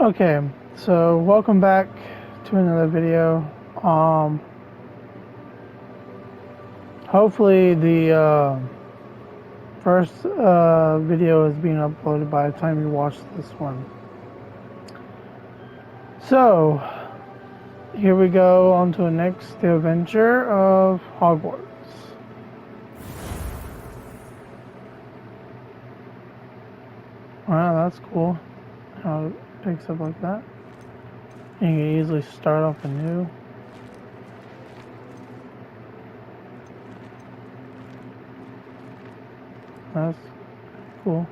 Okay, so welcome back to another video. Hopefully the first video is being uploaded by the time you watch this one. So, here we go on to the next adventure of Hogwarts. Wow, that's cool. How it picks up like that. You can easily start off anew. That's cool.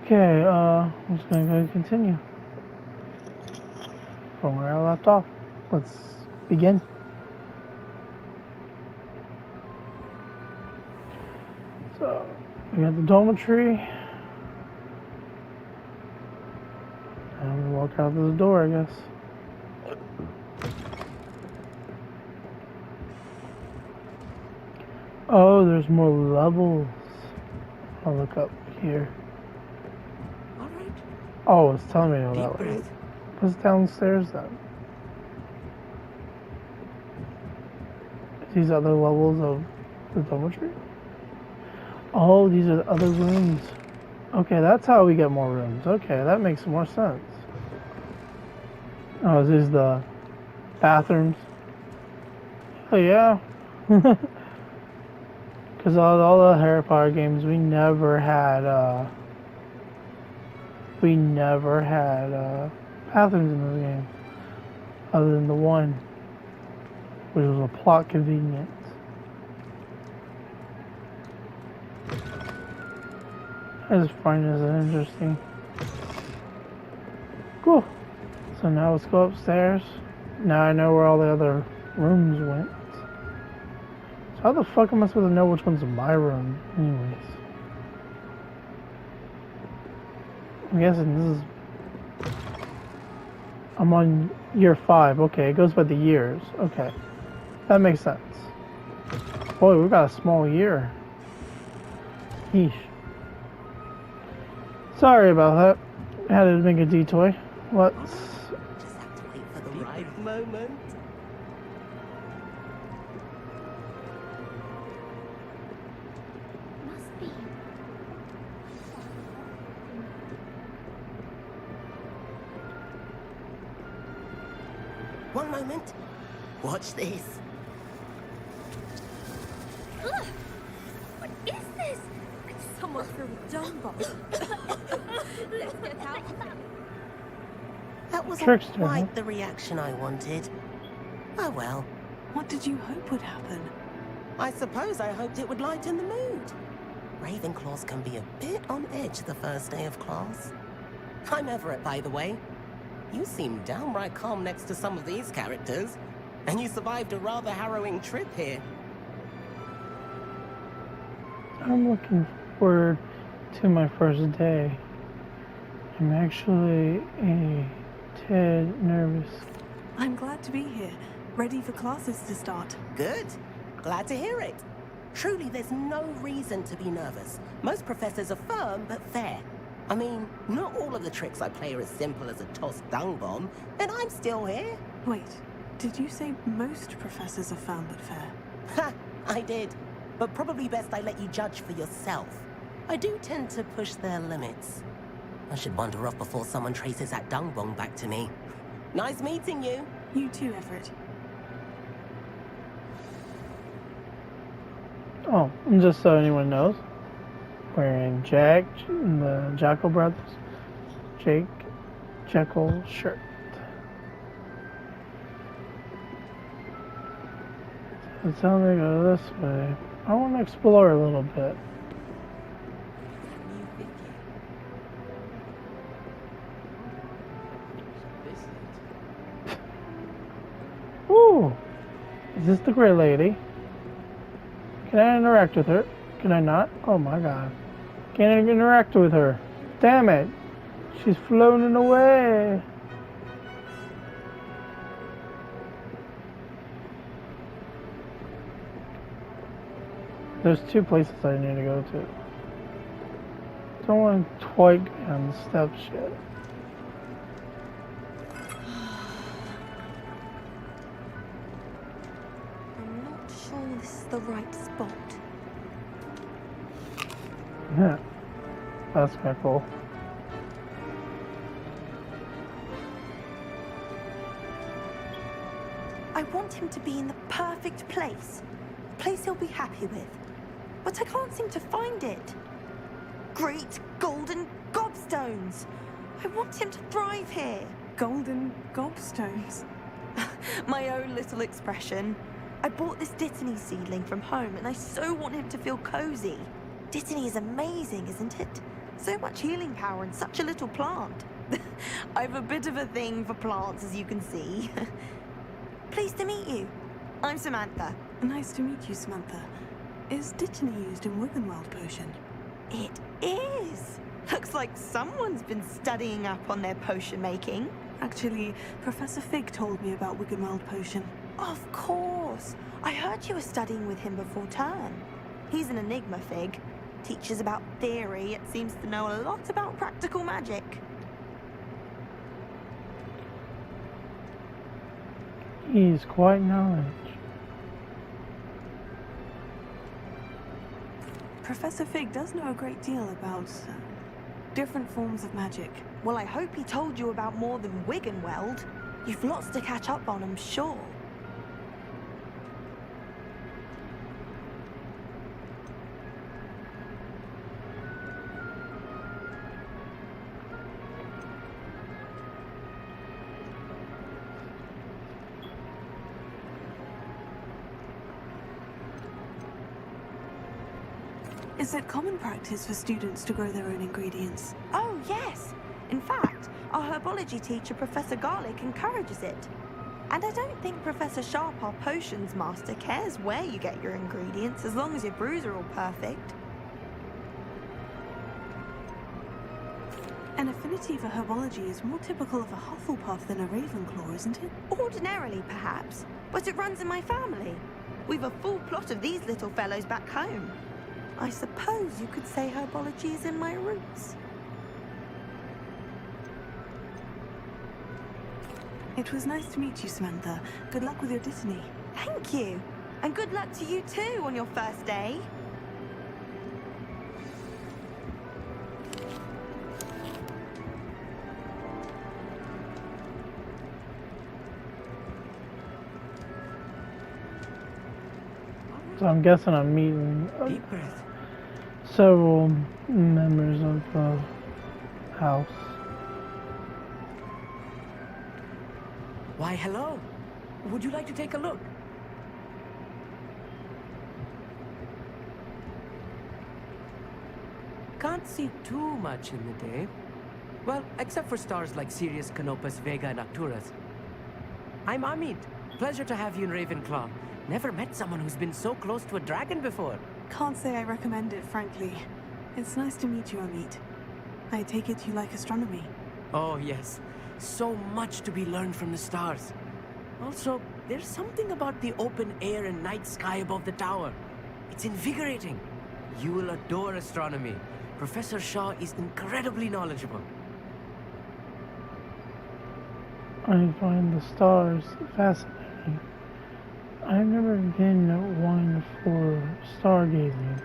Okay, I'm just gonna go and continue from where I left off. Let's begin. So, we got the dormitory. And we walk out of the door, I guess. Oh, there's more levels. I'll look up here. All right. Oh, it's telling me all Deep that way. breath. What's downstairs then? These other levels of the dormitory? Oh, these are the other rooms. Okay, that's how we get more rooms. Okay, that makes more sense. Oh, this is the bathrooms. Oh, yeah. Because all the Harry Potter games, we never had bathrooms in those games. Other than the one, which was a plot convenience. I just find this interesting. Cool. So now let's go upstairs. Now I know where all the other rooms went. So how the fuck am I supposed to know which one's my room, anyways? I'm guessing this is... I'm on year 5. Okay, it goes by the years. Okay. That makes sense. Boy, we got a small year. Yeesh. Sorry about that. Had to make a detour. Let's... Just have to wait for the right moment. Must be. One moment. Watch this. Ugh! What is this? Someone threw a dung bomb. Let's get out. That wasn't Trickster, quite huh? the reaction I wanted. Oh well. What did you hope would happen? I suppose I hoped it would lighten the mood. Ravenclaws can be a bit on edge the first day of class. I'm Everett, by the way. You seem downright calm next to some of these characters. And you survived a rather harrowing trip here. I'm looking forward to my first day. I'm actually a tad nervous. I'm glad to be here, ready for classes to start. Good. Glad to hear it. Truly, there's no reason to be nervous. Most professors are firm but fair. I mean, not all of the tricks I play are as simple as a tossed dung bomb, and I'm still here. Wait, did you say most professors are firm but fair? Ha! I did. But probably best I let you judge for yourself. I do tend to push their limits. I should wander off before someone traces that dung bomb back to me. Nice meeting you. You too, Everett. Oh, and just so anyone knows, wearing Jack, the Jackal Brothers, Jake Jekyll shirt. So tell me to go this way. I want to explore a little bit. Ooh, is this the Grey Lady? Can I interact with her? Can I not? Oh my god. Can't interact with her. Damn it. She's floating away. There's 2 places I need to go to. Don't want to twig and step shit. I'm not sure this is the right spot. Yeah, that's kind of cool. I want him to be in the perfect place. A place he'll be happy with. But I can't seem to find it. Great golden gobstones! I want him to thrive here. Golden gobstones. My own little expression. I bought this Dittany seedling from home and I so want him to feel cozy. Dittany is amazing, isn't it? So much healing power in such a little plant. I've a bit of a thing for plants, as you can see. Pleased to meet you. I'm Samantha. Nice to meet you, Samantha. Is Dittany used in Wiggenweld potion? It is. Looks like someone's been studying up on their potion making. Actually, Professor Fig told me about Wiggenweld potion. Of course. I heard you were studying with him before term. He's an enigma, Fig. Teaches about theory, yet seems to know a lot about practical magic. He's quite knowledge. Professor Fig does know a great deal about different forms of magic. Well, I hope he told you about more than Wiggenweld. You've lots to catch up on, I'm sure. Is it common practice for students to grow their own ingredients? Oh, yes. In fact, our herbology teacher, Professor Garlick, encourages it. And I don't think Professor Sharp, our potions master, cares where you get your ingredients, as long as your brews are all perfect. An affinity for herbology is more typical of a Hufflepuff than a Ravenclaw, isn't it? Ordinarily, perhaps, but it runs in my family. We've a full plot of these little fellows back home. I suppose you could say herbology is in my roots. It was nice to meet you, Samantha. Good luck with your Dittany. Thank you. And good luck to you too on your first day. So I'm guessing I'm meeting Deep breath. several members of the house. Why, hello. Would you like to take a look? Can't see too much in the day. Well, except for stars like Sirius, Canopus, Vega, and Arcturus. I'm Amit. Pleasure to have you in Ravenclaw. Never met someone who's been so close to a dragon before. Can't say I recommend it, frankly. It's nice to meet you, Amit. I take it you like astronomy. Oh, yes. So much to be learned from the stars. Also, there's something about the open air and night sky above the tower. It's invigorating. You will adore astronomy. Professor Shaw is incredibly knowledgeable. I find the stars fascinating. I've never been one for stargazing.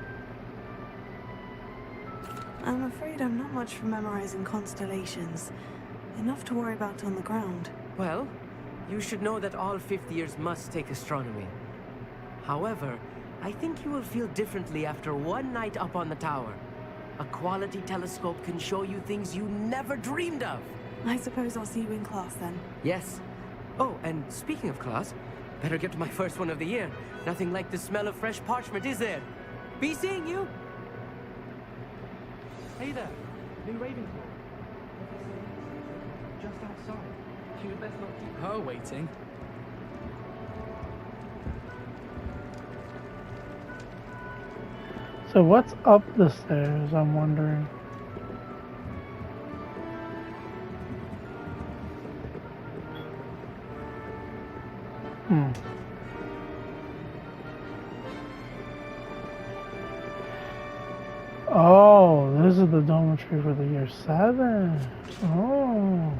I'm afraid I'm not much for memorizing constellations. Enough to worry about on the ground. Well, you should know that all fifth years must take astronomy. However, I think you will feel differently after one night up on the tower. A quality telescope can show you things you never dreamed of. I suppose I'll see you in class then. Yes. Oh, and speaking of class, better get to my first one of the year. Nothing like the smell of fresh parchment, is there? Be seeing you! Hey there, new Ravenclaw. Just outside. You had best not keep her waiting. So what's up the stairs, I'm wondering. Oh, Visit the dormitory for the year 7. Oh.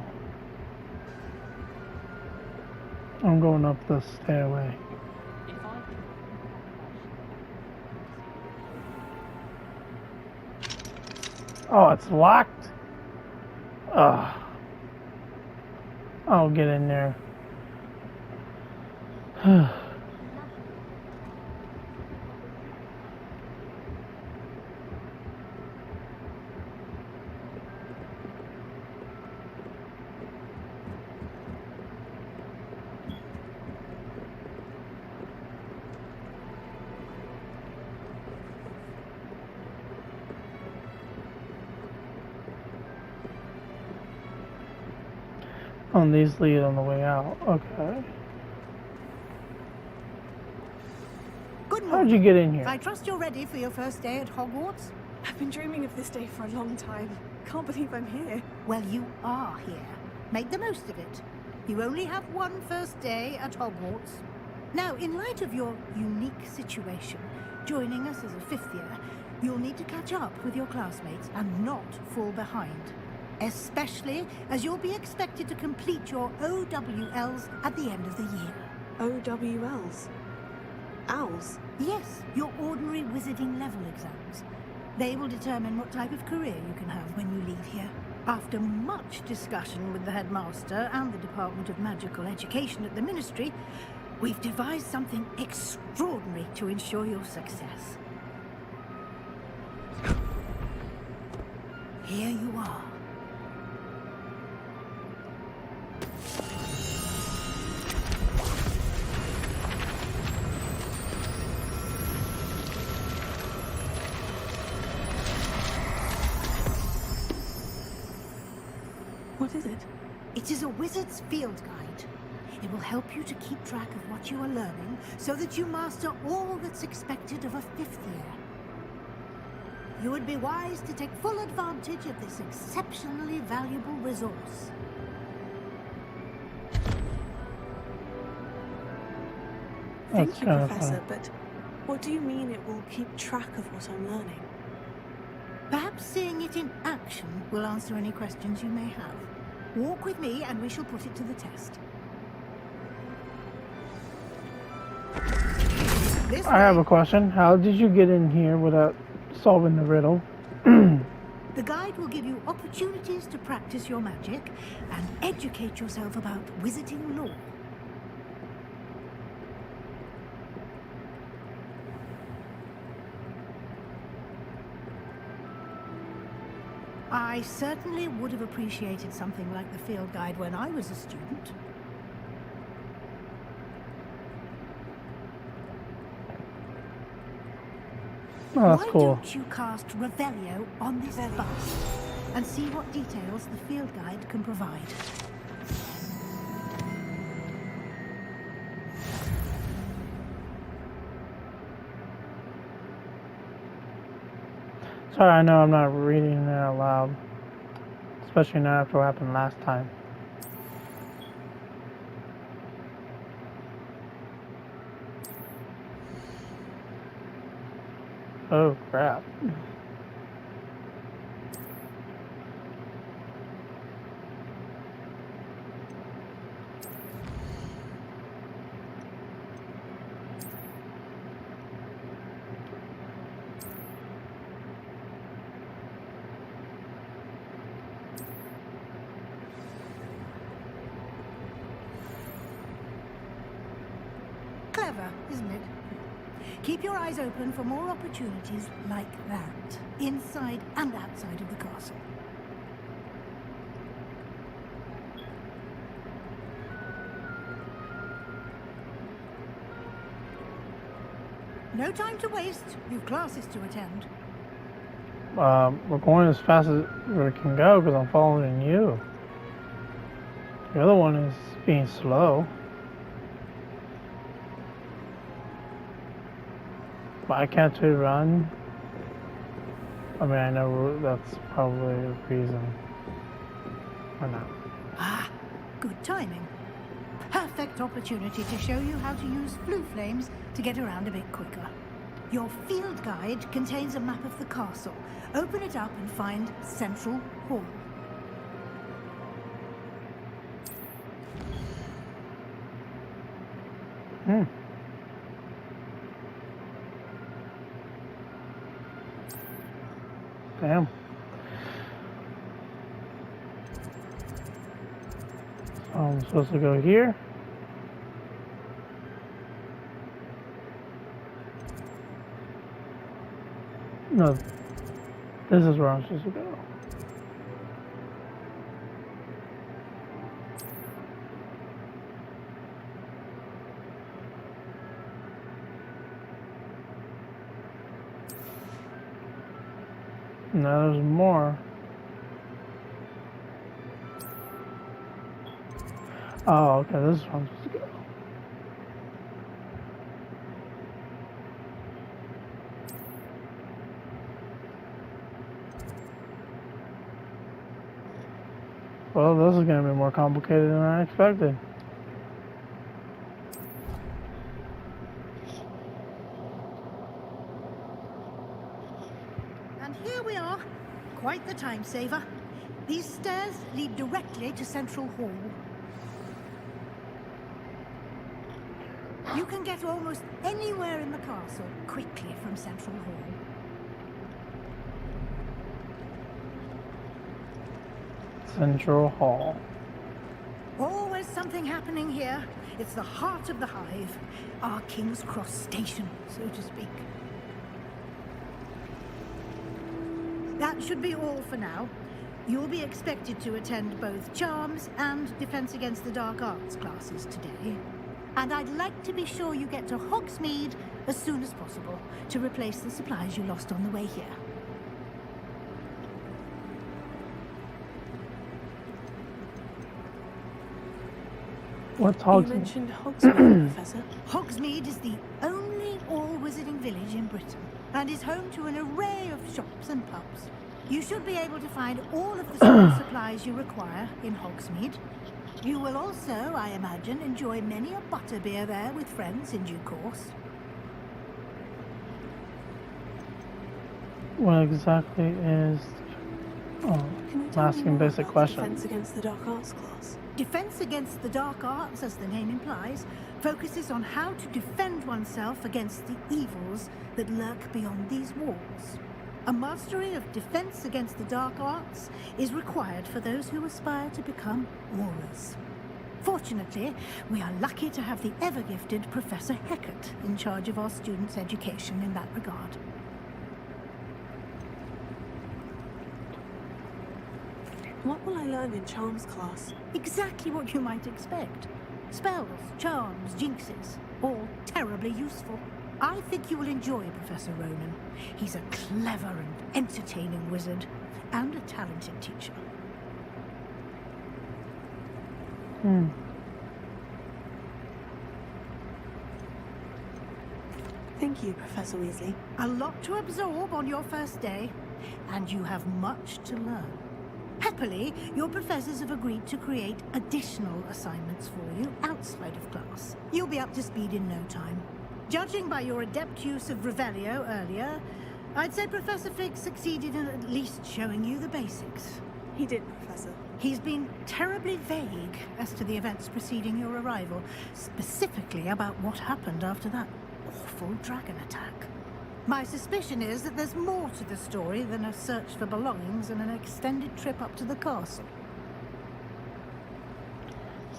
I'm going up the stairway. If I can Oh, it's locked? Ugh. I'll get in there. On these lead on the way out. Okay. Good How'd morning. you get in here? I trust you're ready for your first day at Hogwarts? I've been dreaming of this day for a long time. Can't believe I'm here. Well, you are here. Make the most of it. You only have one first day at Hogwarts. Now, in light of your unique situation, joining us as a fifth year, you'll need to catch up with your classmates and not fall behind. Especially as you'll be expected to complete your OWLs at the end of the year. OWLs? Owls? Yes, your ordinary wizarding level exams. They will determine what type of career you can have when you leave here. After much discussion with the headmaster and the Department of Magical Education at the Ministry, we've devised something extraordinary to ensure your success. Here you are. What is it? It is a wizard's field guide. It will help you to keep track of what you are learning so that you master all that's expected of a fifth year. You would be wise to take full advantage of this exceptionally valuable resource. Thank That's you, kind of Professor, fun. but what do you mean it will keep track of what I'm learning? Perhaps seeing it in action will answer any questions you may have. Walk with me and we shall put it to the test. This I have way. a question. How did you get in here without solving the riddle? The guide will give you opportunities to practice your magic and educate yourself about wizarding lore. I certainly would have appreciated something like the field guide when I was a student. Oh, that's Why cool. don't you cast Revelio on this bust and see what details the field guide can provide? Sorry, I know I'm not reading it out loud. Especially not after what happened last time. Oh, crap. Clever, isn't it? Keep your eyes open for more opportunities like that, inside and outside of the castle. No time to waste. You've classes to attend. We're going as fast as we can go because I'm following you. The other one is being slow. Why can't we run? I mean, I know that's probably a reason. Or not. Ah, good timing. Perfect opportunity to show you how to use blue flames to get around a bit quicker. Your field guide contains a map of the castle. Open it up and find Central Hall. Damn. So I'm supposed to go here. No, this is where I'm supposed to go. No, there's more. Oh, okay, this is where I'm supposed to go. Well, this is going to be more complicated than I expected. And here we are. Quite the time saver. These stairs lead directly to Central Hall. You can get almost anywhere in the castle quickly from Central Hall. Central Hall. Always something happening here. It's the heart of the hive. Our King's Cross station, so to speak. That should be all for now. You'll be expected to attend both Charms and Defense Against the Dark Arts classes today. And I'd like to be sure you get to Hogsmeade as soon as possible to replace the supplies you lost on the way here. What's You Hogsmeade? mentioned Hogsmeade, Professor. Hogsmeade is the only all-wizarding village in Britain and is home to an array of shops and pubs. You should be able to find all of the school supplies you require in Hogsmeade. You will also, I imagine, enjoy many a butterbeer there with friends in due course. What exactly is... Oh, Can you I'm tell me asking more basic about the questions. Defense Against the Dark Arts class? Defense Against the Dark Arts, as the name implies, focuses on how to defend oneself against the evils that lurk beyond these walls. A mastery of Defense Against the Dark Arts is required for those who aspire to become Aurors. Fortunately, we are lucky to have the ever-gifted Professor Hecat in charge of our students' education in that regard. What will I learn in Charms class? Exactly what you might expect. Spells, charms, jinxes, all terribly useful. I think you will enjoy Professor Ronan. He's a clever and entertaining wizard, and a talented teacher. Thank you, Professor Weasley. A lot to absorb on your first day, and you have much to learn. Happily, your professors have agreed to create additional assignments for you outside of class. You'll be up to speed in no time. Judging by your adept use of Revelio earlier, I'd say Professor Fig succeeded in at least showing you the basics. He did, Professor. He's been terribly vague as to the events preceding your arrival, specifically about what happened after that awful dragon attack. My suspicion is that there's more to the story than a search for belongings and an extended trip up to the castle.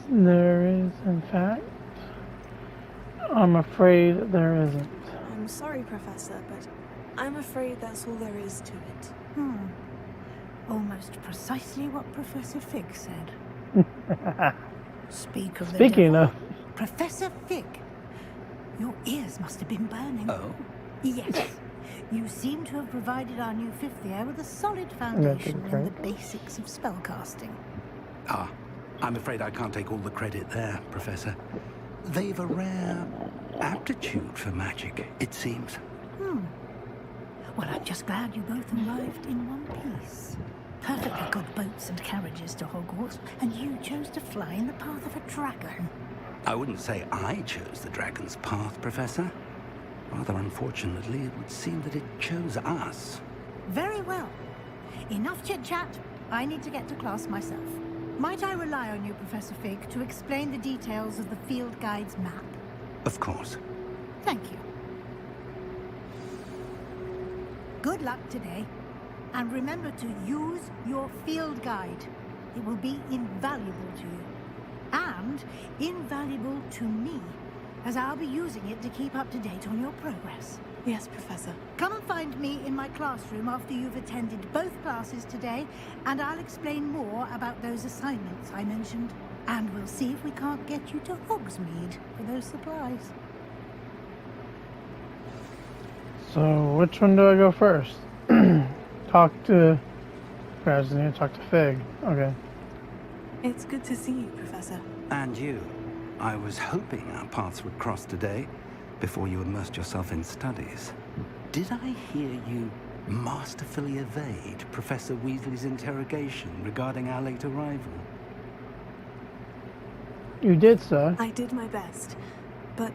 There is, in fact. I'm afraid there isn't. I'm sorry, Professor, but I'm afraid that's all there is to it. Almost precisely what Professor Fig said. Speak of the Speaking devil. of... Professor Fig, your ears must have been burning. Oh? Yes. You seem to have provided our new fifth year with a solid foundation in the basics of spellcasting. Ah, I'm afraid I can't take all the credit there, Professor. They've a rare aptitude for magic, it seems. Well, I'm just glad you both arrived in one piece. Perfectly good boats and carriages to Hogwarts, and you chose to fly in the path of a dragon. I wouldn't say I chose the dragon's path, Professor. Rather unfortunately, it would seem that it chose us. Very well. Enough chit-chat. I need to get to class myself. Might I rely on you, Professor Fig, to explain the details of the field guide's map? Of course. Thank you. Good luck today. And remember to use your field guide. It will be invaluable to you. And invaluable to me, as I'll be using it to keep up to date on your progress. Yes, Professor. Come and find me in my classroom after you've attended both classes today, and I'll explain more about those assignments I mentioned. And we'll see if we can't get you to Hogsmeade for those supplies. So, which one do I go first? Talk to... I just need to talk to Fig. Okay. It's good to see you, Professor. And you. I was hoping our paths would cross today, before you immersed yourself in studies. Did I hear you masterfully evade Professor Weasley's interrogation regarding our late arrival? You did, sir. I did my best, but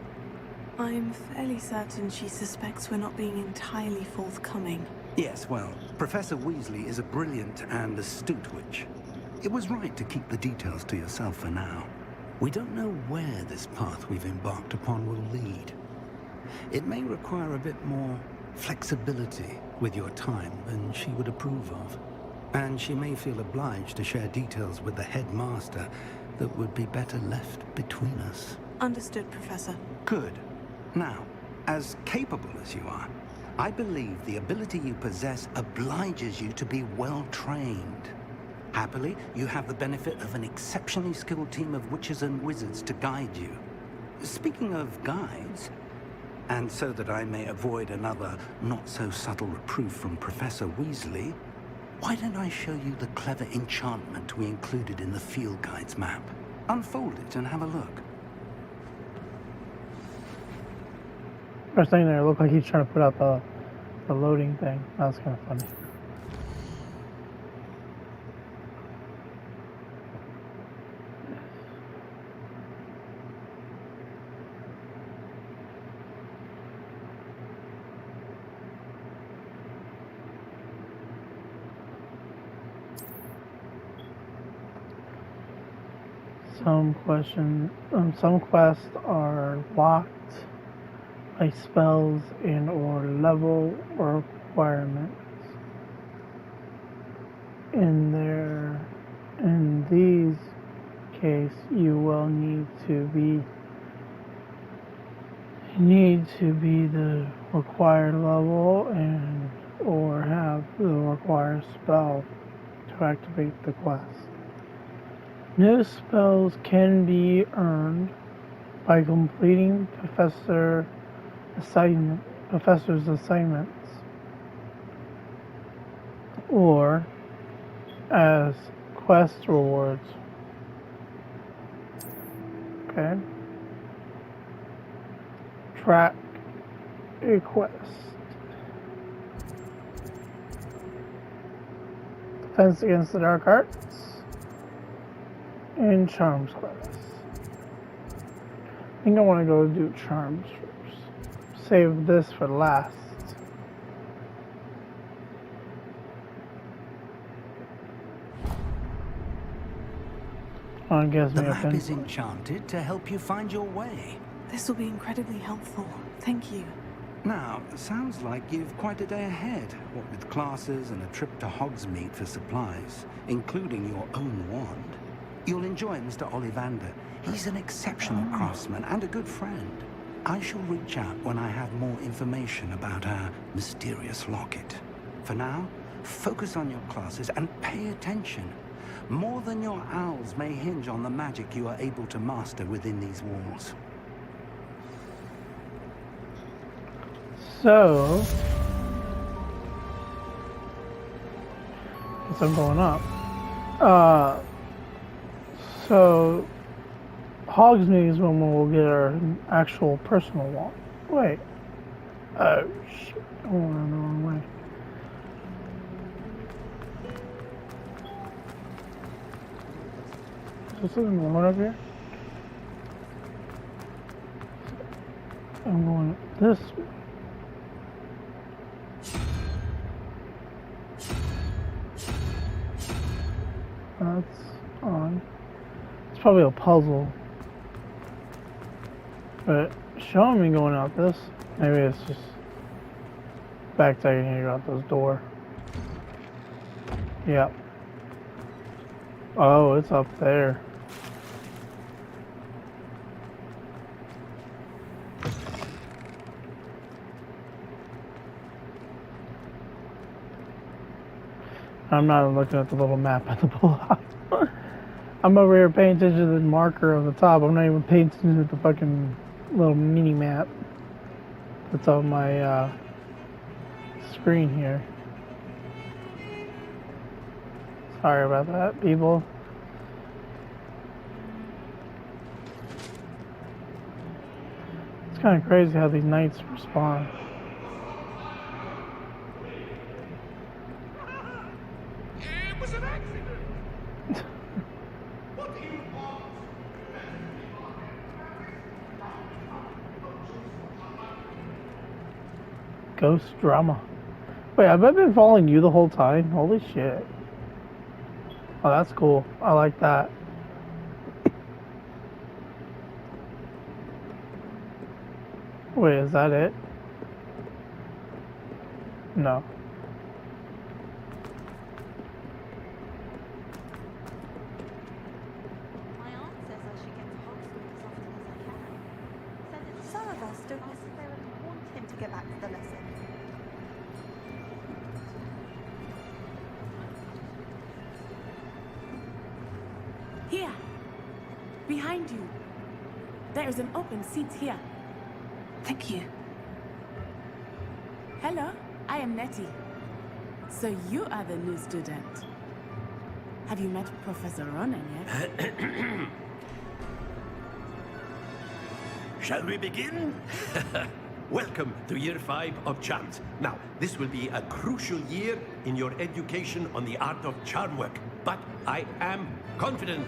I'm fairly certain she suspects we're not being entirely forthcoming. Yes, well, Professor Weasley is a brilliant and astute witch. It was right to keep the details to yourself for now. We don't know where this path we've embarked upon will lead. It may require a bit more flexibility with your time than she would approve of. And she may feel obliged to share details with the headmaster that would be better left between us. Understood, Professor. Good. Now, as capable as you are, I believe the ability you possess obliges you to be well trained. Happily, you have the benefit of an exceptionally skilled team of witches and wizards to guide you. Speaking of guides, and so that I may avoid another not-so-subtle reproof from Professor Weasley, why don't I show you the clever enchantment we included in the field guide's map? Unfold it and have a look. First thing there, it looked like he's trying to put up the loading thing. That's kind of funny. Some quests are locked by spells and or level requirements. In these case, you will need to be the required level and or have the required spell to activate the quest. New spells can be earned by completing professor's assignments or as quest rewards. Okay. Track a quest. Defense against the dark arts. And Charms class. I think I want to go do Charms first. Save this for last. I guess the map is enchanted to help you find your way. This will be incredibly helpful. Thank you. Now, sounds like you've quite a day ahead, what with classes and a trip to Hogsmeade for supplies, including your own wand. You'll enjoy Mr. Ollivander. He's an exceptional craftsman and a good friend. I shall reach out when I have more information about our mysterious locket. For now, focus on your classes and pay attention. More than your owls may hinge on the magic you are able to master within these walls. So, guess I'm going up. So, Hogsmeade is when we'll get our actual personal wand. Wait. Oh, shit. I went the wrong way. Is there something going up here? I'm going this way. That's on. It's probably a puzzle. But showing me going out this, maybe it's just back taking you out this door. Yep. Oh, it's up there. I'm not looking at the little map at the block. I'm over here paying attention to the marker on the top. I'm not even paying attention to the fucking little mini map that's on my screen here. Sorry about that, people. It's kind of crazy how these knights respond. It was an accident. What do you want? Ghost drama. Wait, have I been following you the whole time? Holy shit. Oh, that's cool. I like that. Wait, is that it? No. My aunt says I should get to Hogwarts as often as I can. Says that some of us don't necessarily want him to get back to the lesson. Here, behind you. There is an open seat here. Thank you. Hello, I am Nettie. So you are the new student. Have you met Professor Ronan yet? Shall we begin? Welcome to Year 5 of Charms. Now, this will be a crucial year in your education on the art of charm work. But I am confident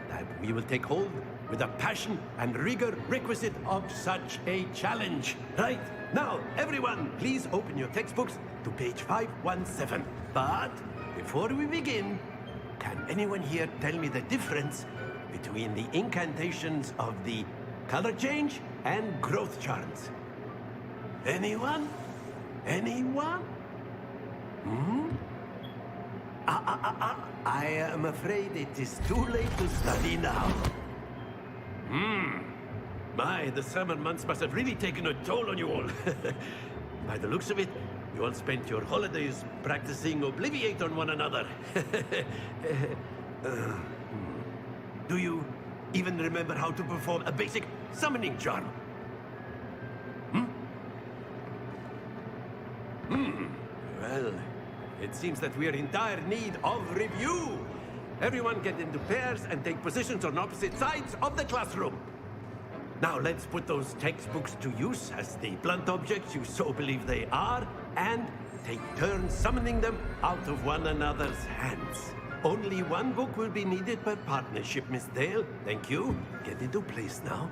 that we will take hold with the passion and rigor requisite of such a challenge. Right? Now, everyone, please open your textbooks to page 517. But before we begin, can anyone here tell me the difference between the incantations of the color change and growth charms? Anyone? Anyone? Hmm? I am afraid it is too late to study now. My, the summer months must have really taken a toll on you all. By the looks of it, you all spent your holidays practicing Obliviate on one another. Do you even remember how to perform a basic summoning charm? Well, it seems that we are in dire need of review. Everyone get into pairs and take positions on opposite sides of the classroom. Now let's put those textbooks to use as the blunt objects you so believe they are, and take turns summoning them out of one another's hands. Only one book will be needed per partnership, Miss Dale. Thank you. Get into place now.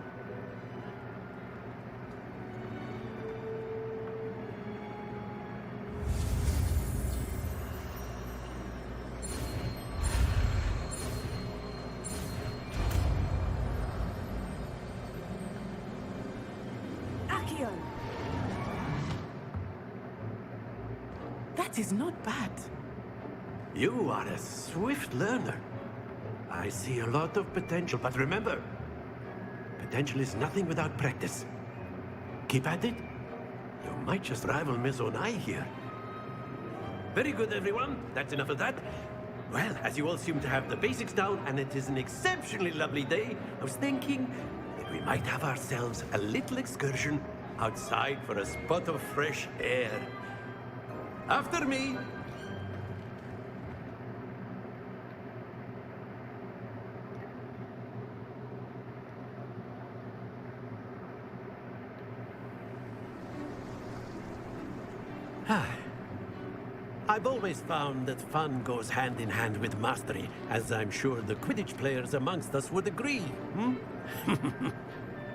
Akion! That is not bad. You are a swift learner. I see a lot of potential, but remember, potential is nothing without practice. Keep at it. You might just rival Miss Onai here. Very good, everyone. That's enough of that. Well, as you all seem to have the basics down, and it is an exceptionally lovely day, I was thinking that we might have ourselves a little excursion outside for a spot of fresh air. After me. I've always found that fun goes hand in hand with mastery, as I'm sure the Quidditch players amongst us would agree,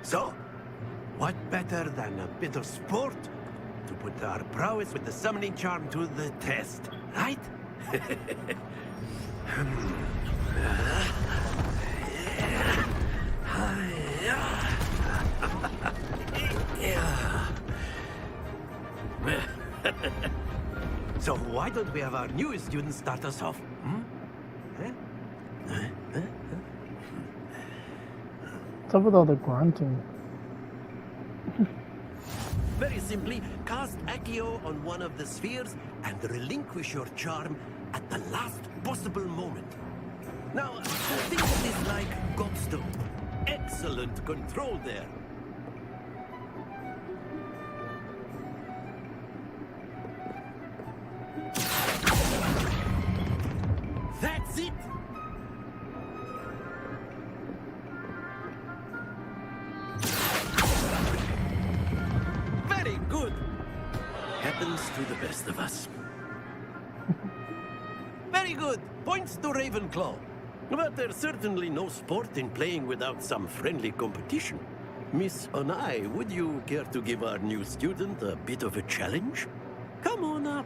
So, what better than a bit of sport to put our prowess with the summoning charm to the test, right? So why don't we have our newest student start us off? What's up with all the grunting? Very simply, cast Accio on one of the spheres and relinquish your charm at the last possible moment. Now, think of this like Godstone. Excellent control there. That's it! Very good! Happens to the best of us. Very good! Points to Ravenclaw. But there's certainly no sport in playing without some friendly competition. Miss Onai, would you care to give our new student a bit of a challenge? Come on up.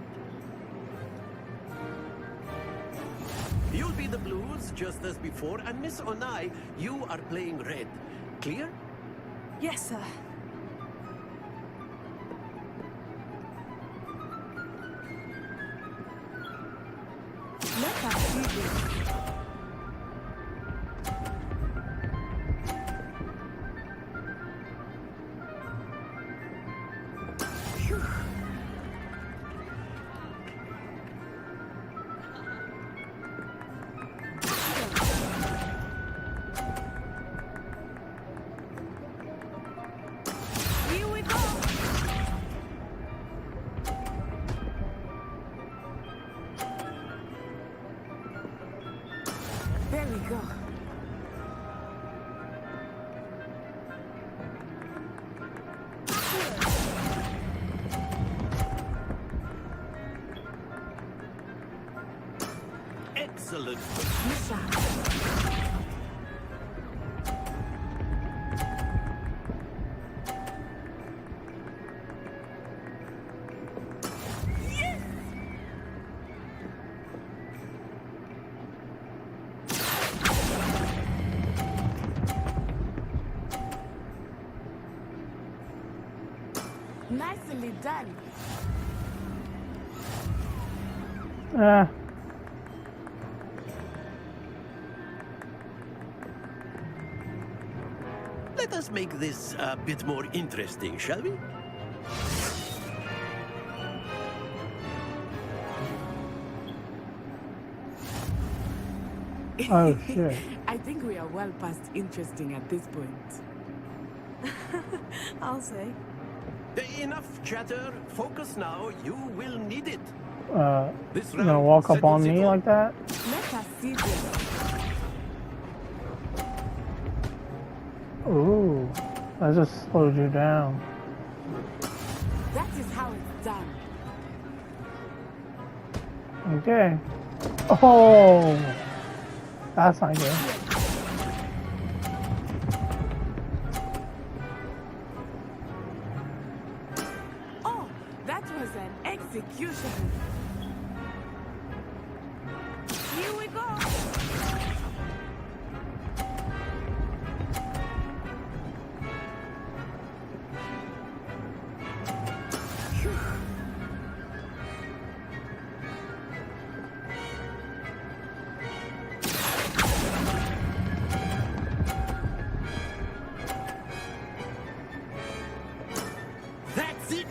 You'll be the blues, just as before, and Miss Onai, you are playing red. Clear? Yes, sir. Let us see this. Here we go. There we go. Excellent. Misha. Nicely done. Let us make this a bit more interesting, shall we? Oh shit. I think we are well past interesting at this point. I'll say. Enough chatter. Focus now. You will need it. This You gonna round walk up on settles it me all. like that? Let us see this. Ooh, that just slowed you down. That is how it's done. Okay. Oh, that's not good. Oh, that was an execution. Here we go. That's it.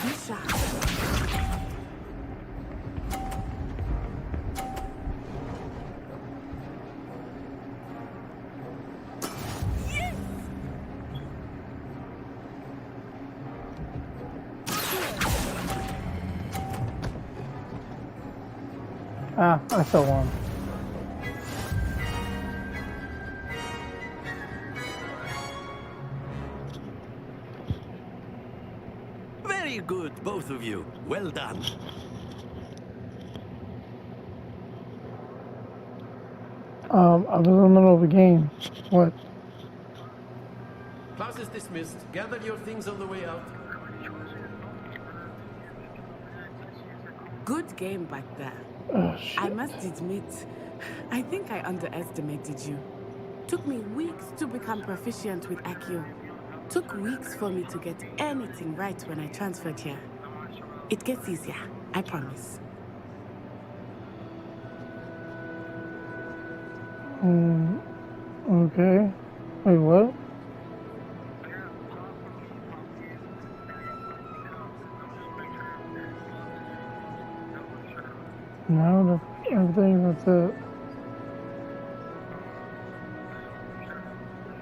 Misha. Ah, I still won. Very good, both of you. Well done. I was in the middle of a game. What? Class is dismissed. Gather your things on the way out. Good game back there. Oh, shit. I must admit, I think I underestimated you. Took me weeks to become proficient with Accio. Took weeks for me to get anything right when I transferred here. It gets easier, I promise. Okay. Wait, what? No, everything that's it.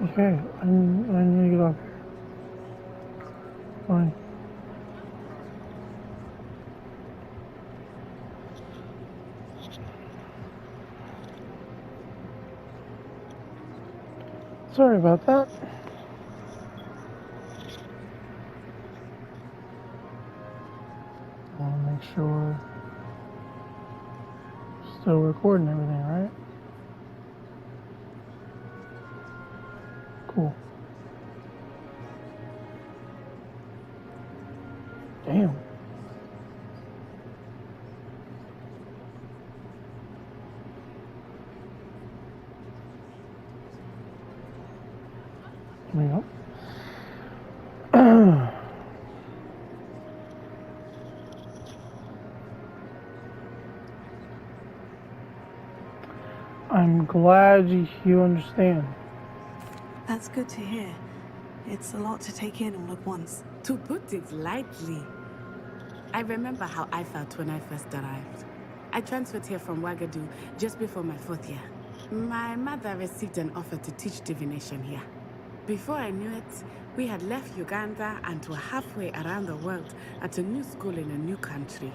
Okay, I need to get off. Fine. Sorry about that. I want to make sure still recording everything, right? Cool. Damn. There we go. I'm glad you understand. That's good to hear. It's a lot to take in all at once. To put it lightly, I remember how I felt when I first arrived. I transferred here from Wagadu just before my 4th year. My mother received an offer to teach divination here. Before I knew it, we had left Uganda and were halfway around the world at a new school in a new country.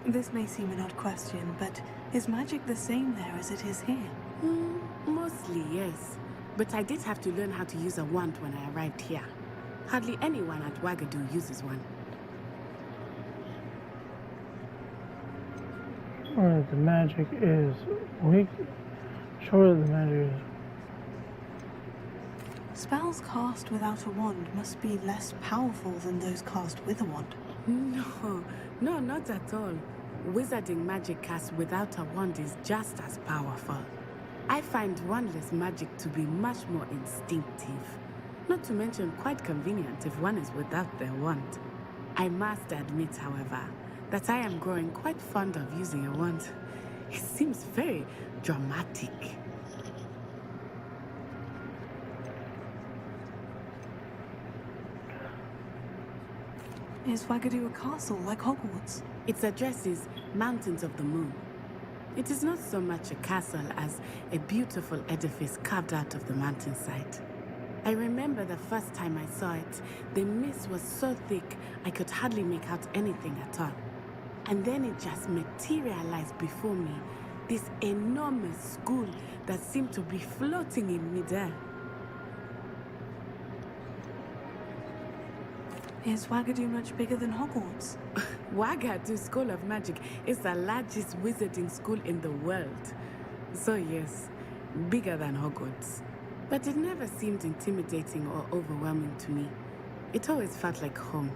This may seem an odd question, but is magic the same there as it is here? Mostly, yes. But I did have to learn how to use a wand when I arrived here. Hardly anyone at Wagadu uses one. Or the magic is weak. Sure, the magic is. Spells cast without a wand must be less powerful than those cast with a wand. No, not at all. Wizarding magic cast without a wand is just as powerful. I find wandless magic to be much more instinctive. Not to mention quite convenient if one is without their wand. I must admit, however, that I am growing quite fond of using a wand. It seems very dramatic. Is Wagadu a castle like Hogwarts? Its address is Mountains of the Moon. It is not so much a castle as a beautiful edifice carved out of the mountainside. I remember the first time I saw it, the mist was so thick I could hardly make out anything at all. And then it just materialized before me, this enormous school that seemed to be floating in midair. Is Wagadu much bigger than Hogwarts? Wagadu School of Magic is the largest wizarding school in the world. So yes, bigger than Hogwarts. But it never seemed intimidating or overwhelming to me. It always felt like home.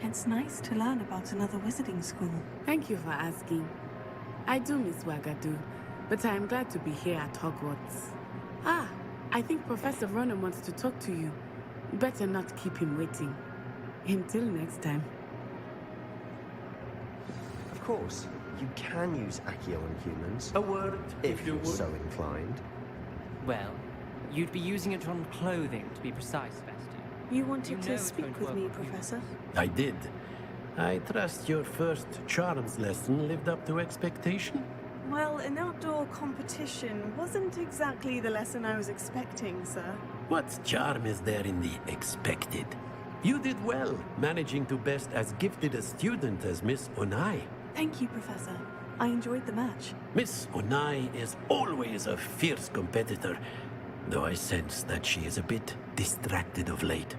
It's nice to learn about another wizarding school. Thank you for asking. I do miss Wagadu, but I am glad to be here at Hogwarts. I think Professor Ronan wants to talk to you. Better not keep him waiting. Until next time. Of course, you can use Accio on humans. A word, if you're so inclined. Well, you'd be using it on clothing, to be precise, Sebastian. You wanted to speak with me, Professor? I did. I trust your first charms lesson lived up to expectation? Well, an outdoor competition wasn't exactly the lesson I was expecting, sir. What charm is there in the expected? You did well, managing to best as gifted a student as Miss Onai. Thank you, Professor. I enjoyed the match. Miss Onai is always a fierce competitor, though I sense that she is a bit distracted of late.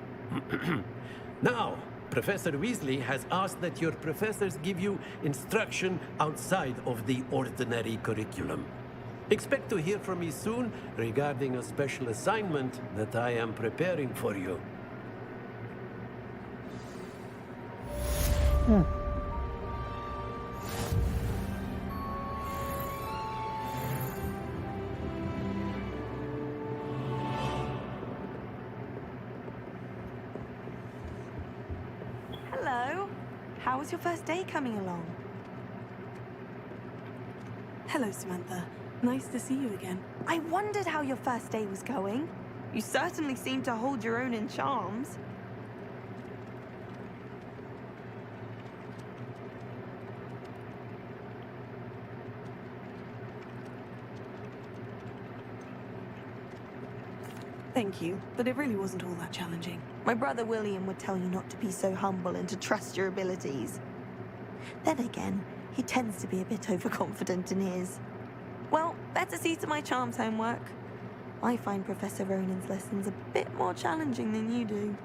Now, Professor Weasley has asked that your professors give you instruction outside of the ordinary curriculum. Expect to hear from me soon regarding a special assignment that I am preparing for you. Hello. How was your first day coming along? Hello, Samantha. Nice to see you again. I wondered how your first day was going. You certainly seem to hold your own in charms. Thank you, but it really wasn't all that challenging. My brother William would tell you not to be so humble and to trust your abilities. Then again, he tends to be a bit overconfident in his. Well, better see to my charms homework. I find Professor Ronan's lessons a bit more challenging than you do.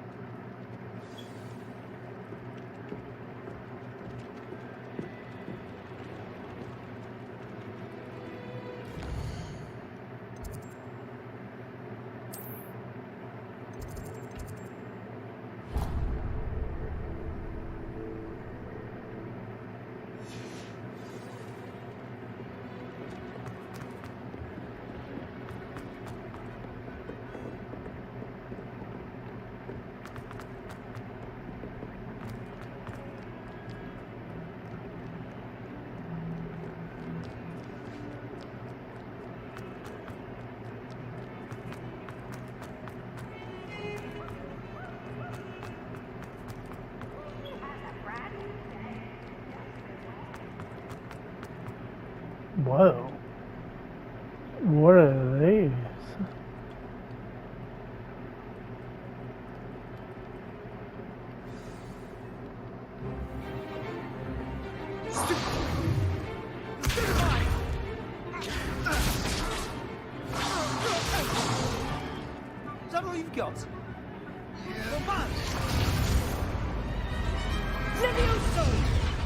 Whoa. What are these? Is that all you've got?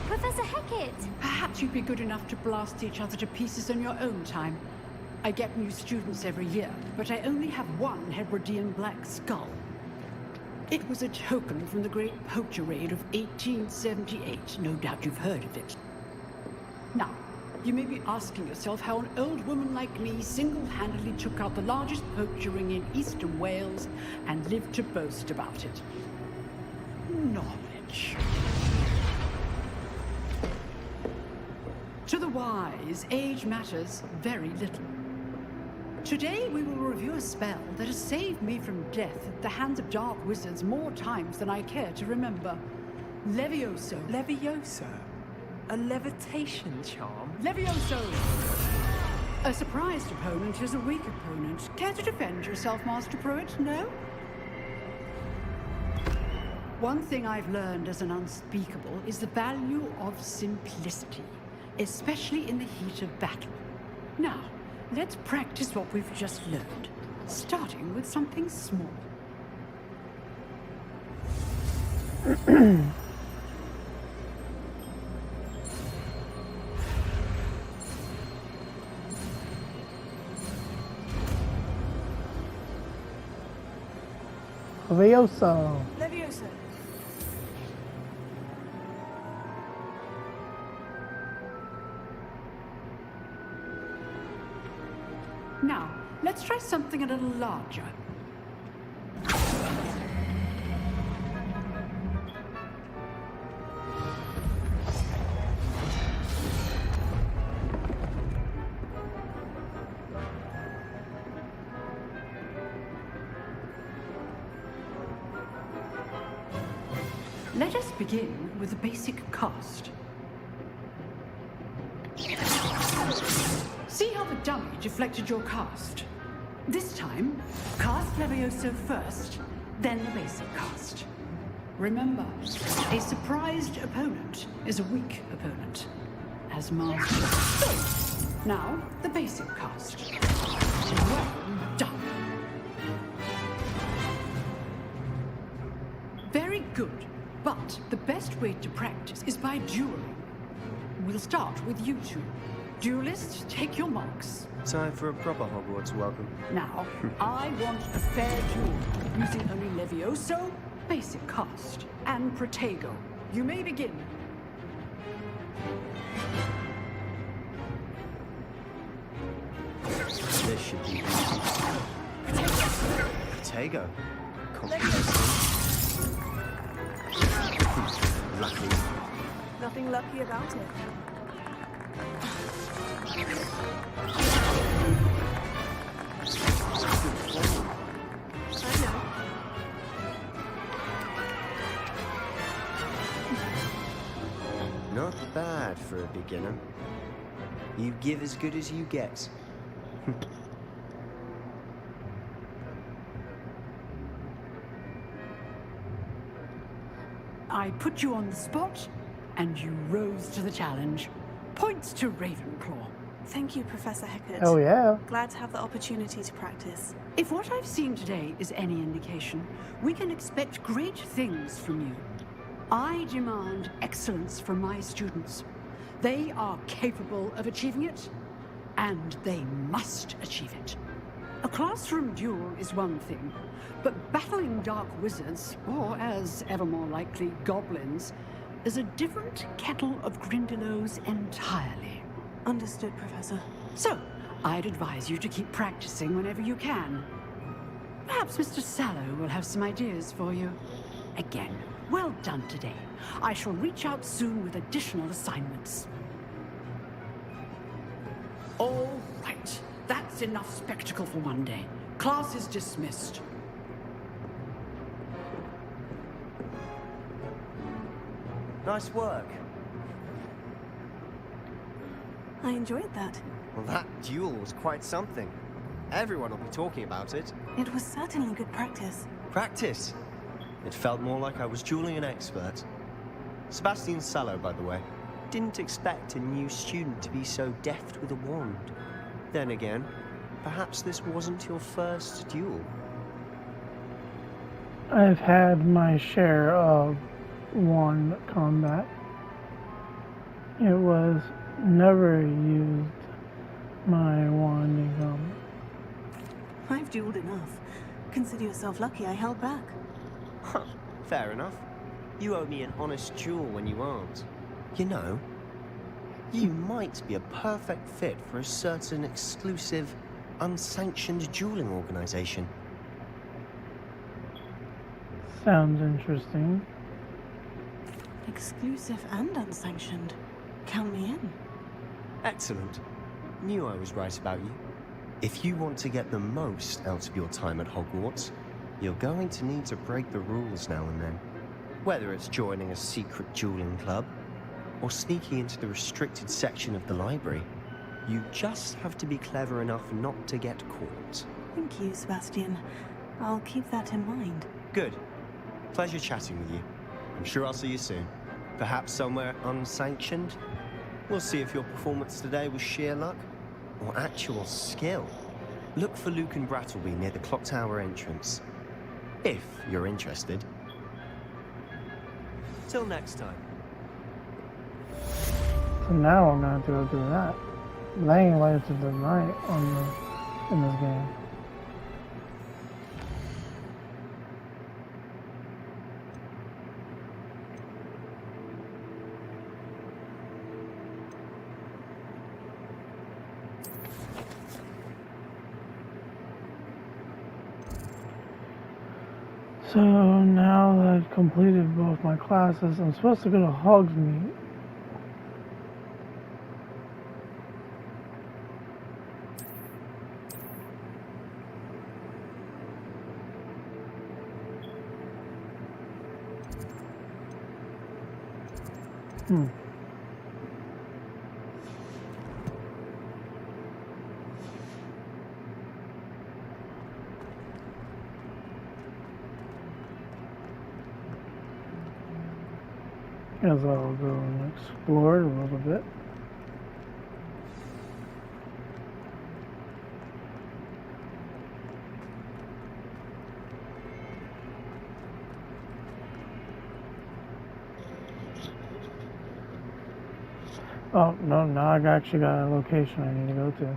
Professor Hecat! Perhaps you'd be good enough to blast each other to pieces on your own time. I get new students every year, but I only have one Hebridean black skull. It was a token from the Great Poacher Raid of 1878. No doubt you've heard of it. Now, you may be asking yourself how an old woman like me single-handedly took out the largest poacher ring in eastern Wales and lived to boast about it. Knowledge. To the wise, age matters very little. Today we will review a spell that has saved me from death at the hands of dark wizards more times than I care to remember. Levioso. Levioso? A levitation charm? Levioso! A surprised opponent is a weak opponent. Care to defend yourself, Master Pruitt? No? One thing I've learned as an unspeakable is the value of simplicity, especially in the heat of battle. Now, let's practice what we've just learned, starting with something small. Levioso. Levioso. Now, let's try something a little larger. Let us begin with the basic cast. See how the dummy deflected your cast? This time, cast Levioso first, then the basic cast. Remember, a surprised opponent is a weak opponent, as master. So, now, the basic cast. Well done. Very good, but the best way to practice is by dueling. We'll start with you two. Duelists, take your marks. Time for a proper Hogwarts welcome. Now, I want a fair duel, using only Levioso, basic cast, and Protego. You may begin. This should be easy. Protego. Lucky. Nothing lucky about it. I know. Not bad for a beginner. You give as good as you get. I put you on the spot, and you rose to the challenge. Points to Ravenclaw. Thank you, Professor Heckert. Oh, yeah. Glad to have the opportunity to practice. If what I've seen today is any indication, we can expect great things from you. I demand excellence from my students. They are capable of achieving it, and they must achieve it. A classroom duel is one thing, but battling dark wizards, or as ever more likely, goblins, is a different kettle of Grindylows entirely. Understood, Professor. So, I'd advise you to keep practicing whenever you can. Perhaps Mr. Sallow will have some ideas for you. Again, well done today. I shall reach out soon with additional assignments. All right. That's enough spectacle for one day. Class is dismissed. Nice work. I enjoyed that. Well, that duel was quite something. Everyone will be talking about it. It was certainly good practice. Practice? It felt more like I was dueling an expert. Sebastian Sallow, by the way. Didn't expect a new student to be so deft with a wand. Then again, perhaps this wasn't your first duel. I've had my share of wand combat. It was never used my wanding gum. I've dueled enough. Consider yourself lucky I held back. Huh, fair enough. You owe me an honest duel when you aren't. You know, you might be a perfect fit for a certain exclusive, unsanctioned dueling organization. Sounds interesting. Exclusive and unsanctioned. Count me in. Excellent. Knew I was right about you. If you want to get the most out of your time at Hogwarts, you're going to need to break the rules now and then. Whether it's joining a secret dueling club, or sneaking into the restricted section of the library, you just have to be clever enough not to get caught. Thank you, Sebastian. I'll keep that in mind. Good. Pleasure chatting with you. I'm sure I'll see you soon. Perhaps somewhere unsanctioned? We'll see if your performance today was sheer luck or actual skill. Look for Luke and Brattleby near the clock tower entrance. If you're interested. Till next time. So now I'm gonna have to go do that. Laying lights of the night in this game. So now that I've completed both my classes, I'm supposed to go to Hogsmeade. Guess I'll go and explore it a little bit. Oh, no, now I actually got a location I need to go to.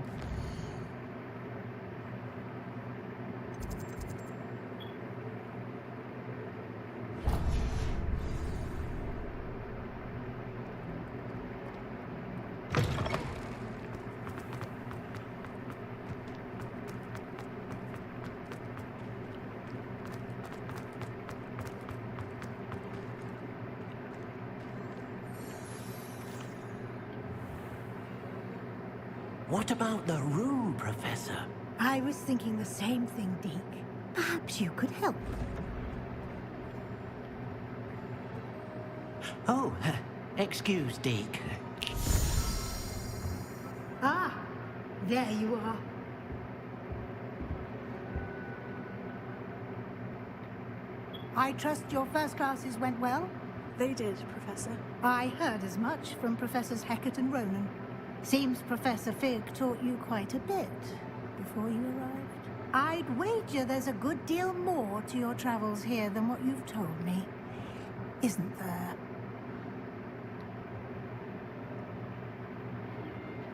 What about the room, Professor? I was thinking the same thing, Deke. Perhaps you could help. Oh, excuse, Deke. Ah, there you are. I trust your first classes went well? They did, Professor. I heard as much from Professors Hecat and Ronan. Seems Professor Fig taught you quite a bit before you arrived. I'd wager there's a good deal more to your travels here than what you've told me. Isn't there?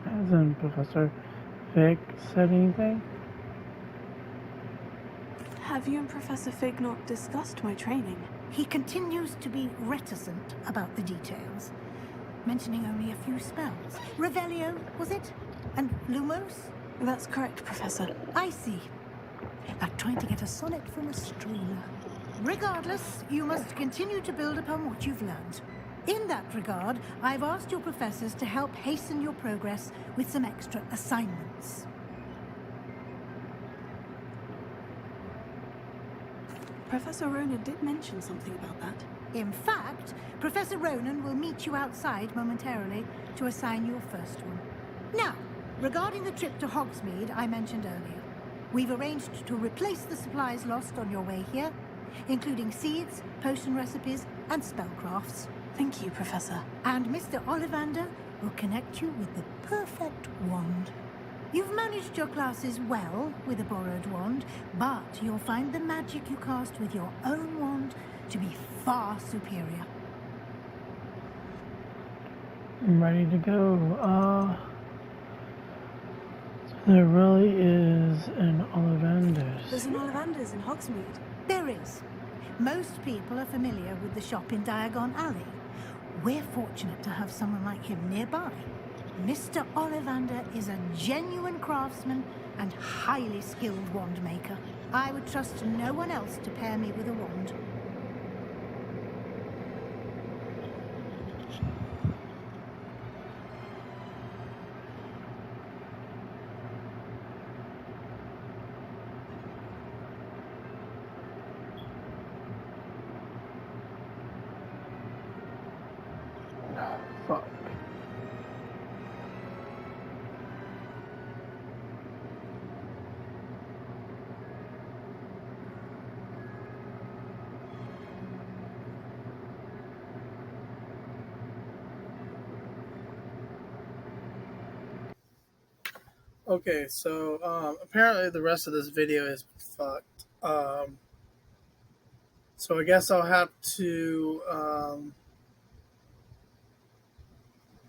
Hasn't Professor Fig said anything? Have you and Professor Fig not discussed my training? He continues to be reticent about the details, mentioning only a few spells. Revelio, was it? And Lumos? That's correct, Professor. I see. Like trying to get a sonnet from a streamer. Regardless, you must continue to build upon what you've learned. In that regard, I've asked your professors to help hasten your progress with some extra assignments. Professor Ronan did mention something about that. In fact, Professor Ronan will meet you outside momentarily to assign your first one. Now, regarding the trip to Hogsmeade I mentioned earlier, we've arranged to replace the supplies lost on your way here, including seeds, potion recipes, and spellcrafts. Thank you, Professor. And Mr. Ollivander will connect you with the perfect wand. You've managed your classes well with a borrowed wand, but you'll find the magic you cast with your own wand to be far superior. I'm ready to go. So there really is an Ollivander's. There's an Ollivander's in Hogsmeade. There is. Most people are familiar with the shop in Diagon Alley. We're fortunate to have someone like him nearby. Mr. Ollivander is a genuine craftsman and highly skilled wand maker. I would trust no one else to pair me with a wand. Fuck. Okay, so apparently the rest of this video is fucked. So I guess I'll have to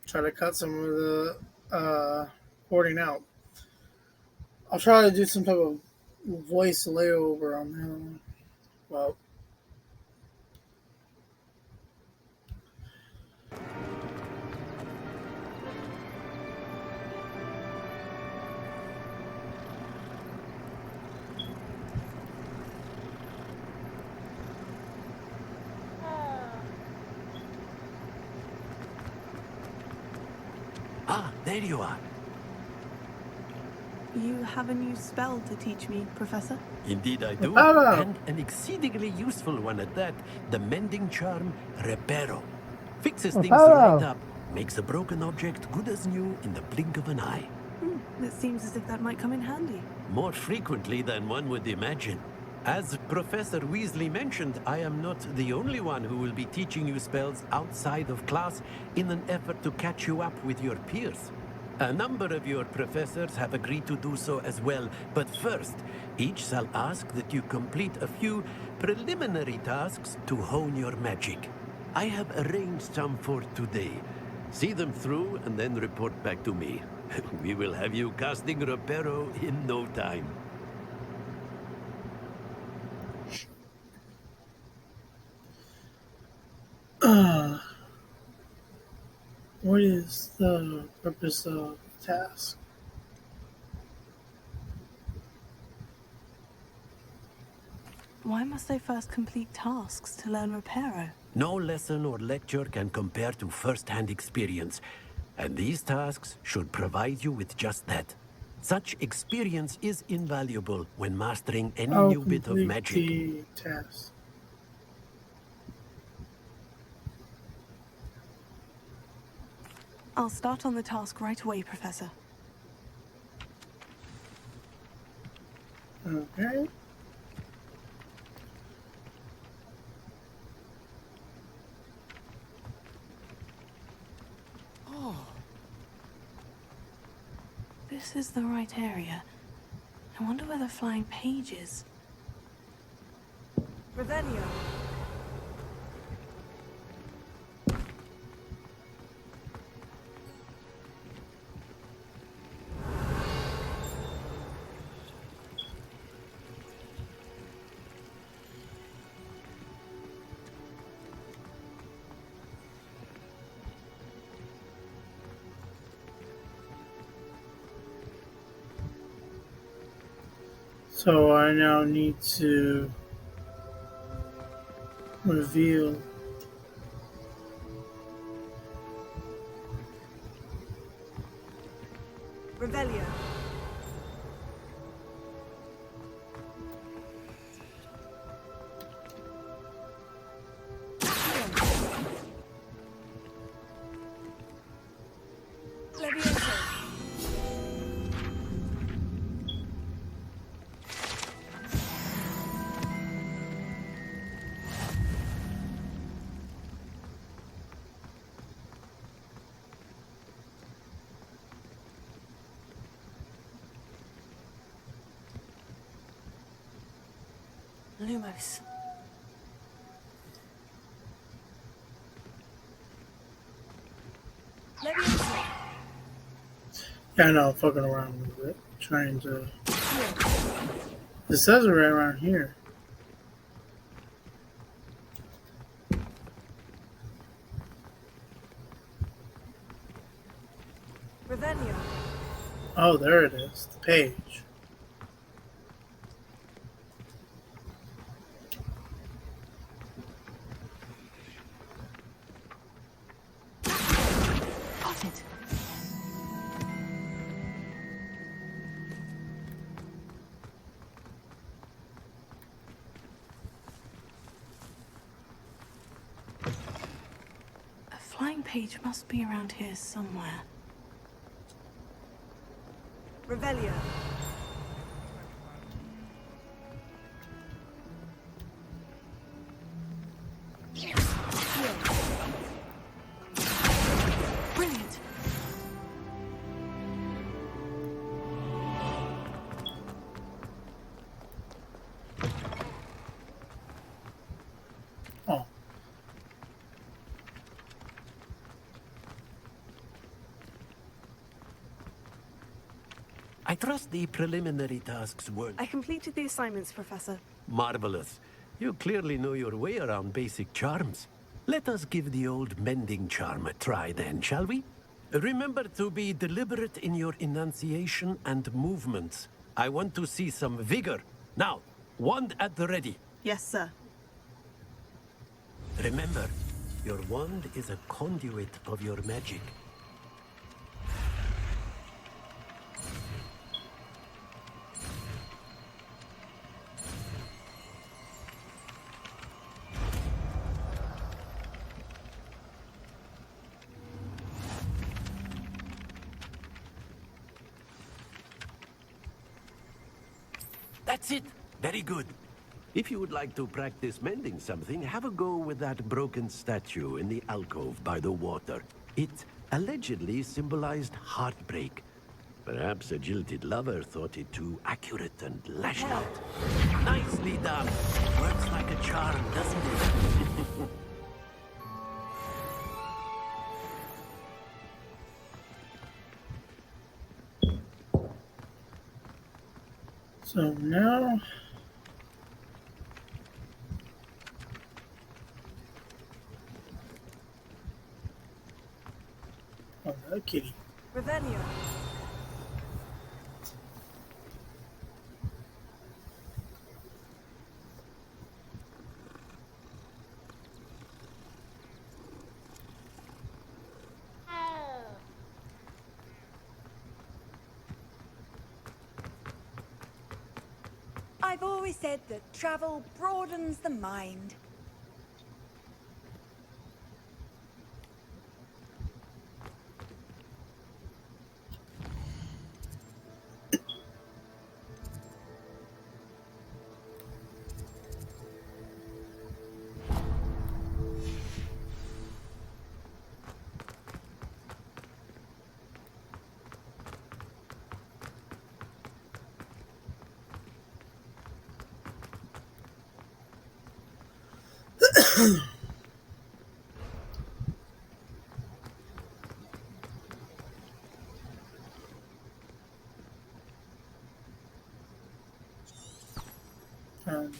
try to cut some of the recording out. I'll try to do some type of voice layover on him. Well, Ah, there you are. You have a new spell to teach me, Professor? Indeed I do. Reparo. And an exceedingly useful one at that. The mending charm, Reparo. Fixes things Reparo. right up. Makes a broken object good as new in the blink of an eye. It seems as if that might come in handy. More frequently than one would imagine. As Professor Weasley mentioned, I am not the only one who will be teaching you spells outside of class in an effort to catch you up with your peers. A number of your professors have agreed to do so as well, but first, each shall ask that you complete a few preliminary tasks to hone your magic. I have arranged some for today. See them through and then report back to me. We will have you casting Reparo in no time. what is the purpose of the task? Why must I first complete tasks to learn Reparo? No lesson or lecture can compare to first-hand experience. And these tasks should provide you with just that. Such experience is invaluable when mastering any I'll new bit of complete magic. the task. I'll start on the task right away, Professor. Okay. Oh. This is the right area. I wonder where the flying page is. Revelio. So I now need to reveal Revelio. Lumos. Yeah, I know, I'm fucking around with it. Trying to. It says it right around here. Revelio. Oh, there it is. The page. Got it. A flying page must be around here somewhere. Revelio. Brilliant. Oh. I trust the preliminary tasks weren't I completed the assignments, Professor. marvelous. You clearly know your way around basic charms. Let us give the old mending charm a try then, shall we? Remember to be deliberate in your enunciation and movements. I want to see some vigor. Now, wand at the ready. Yes, sir. Remember, your wand is a conduit of your magic. That's it. Very good. If you would like to practice mending something, have a go with that broken statue in the alcove by the water. It allegedly symbolized heartbreak. Perhaps a jilted lover thought it too accurate and lashed out. Nicely done. Works like a charm, doesn't it? So now. Oh, that kitty. Revelio. I've always said that travel broadens the mind. Um,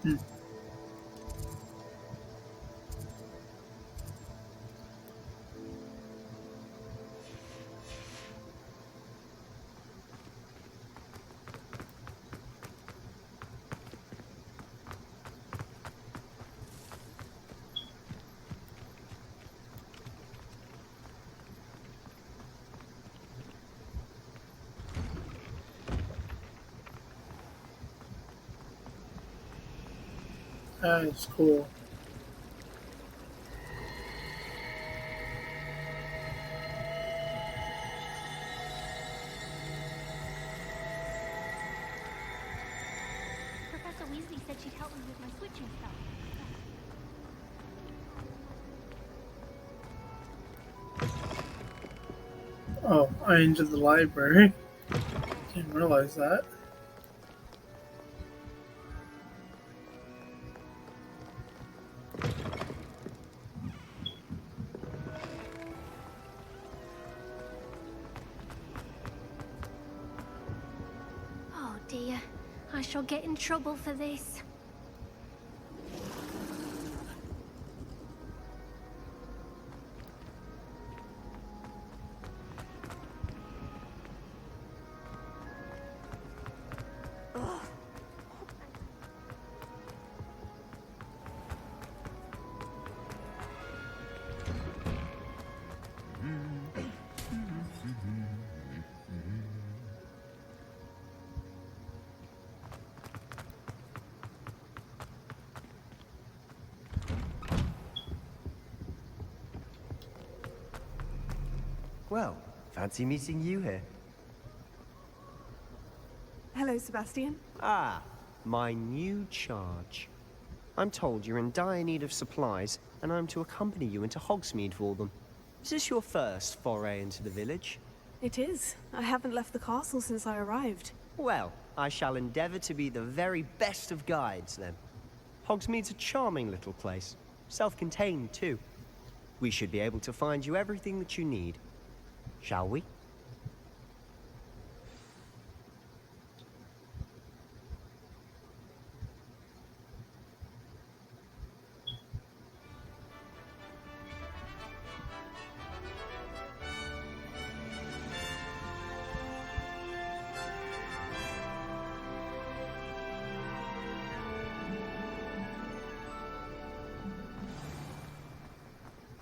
hmm. That's cool. Professor Weasley said she'd help me with my switching stuff. Oh, I entered the library. Didn't realize that. Oh dear, I shall get in trouble for this. Well, fancy meeting you here. Hello, Sebastian. Ah, my new charge. I'm told you're in dire need of supplies, and I'm to accompany you into Hogsmeade for them. Is this your first foray into the village? It is. I haven't left the castle since I arrived. Well, I shall endeavour to be the very best of guides, then. Hogsmeade's a charming little place. Self-contained, too. We should be able to find you everything that you need. Shall we?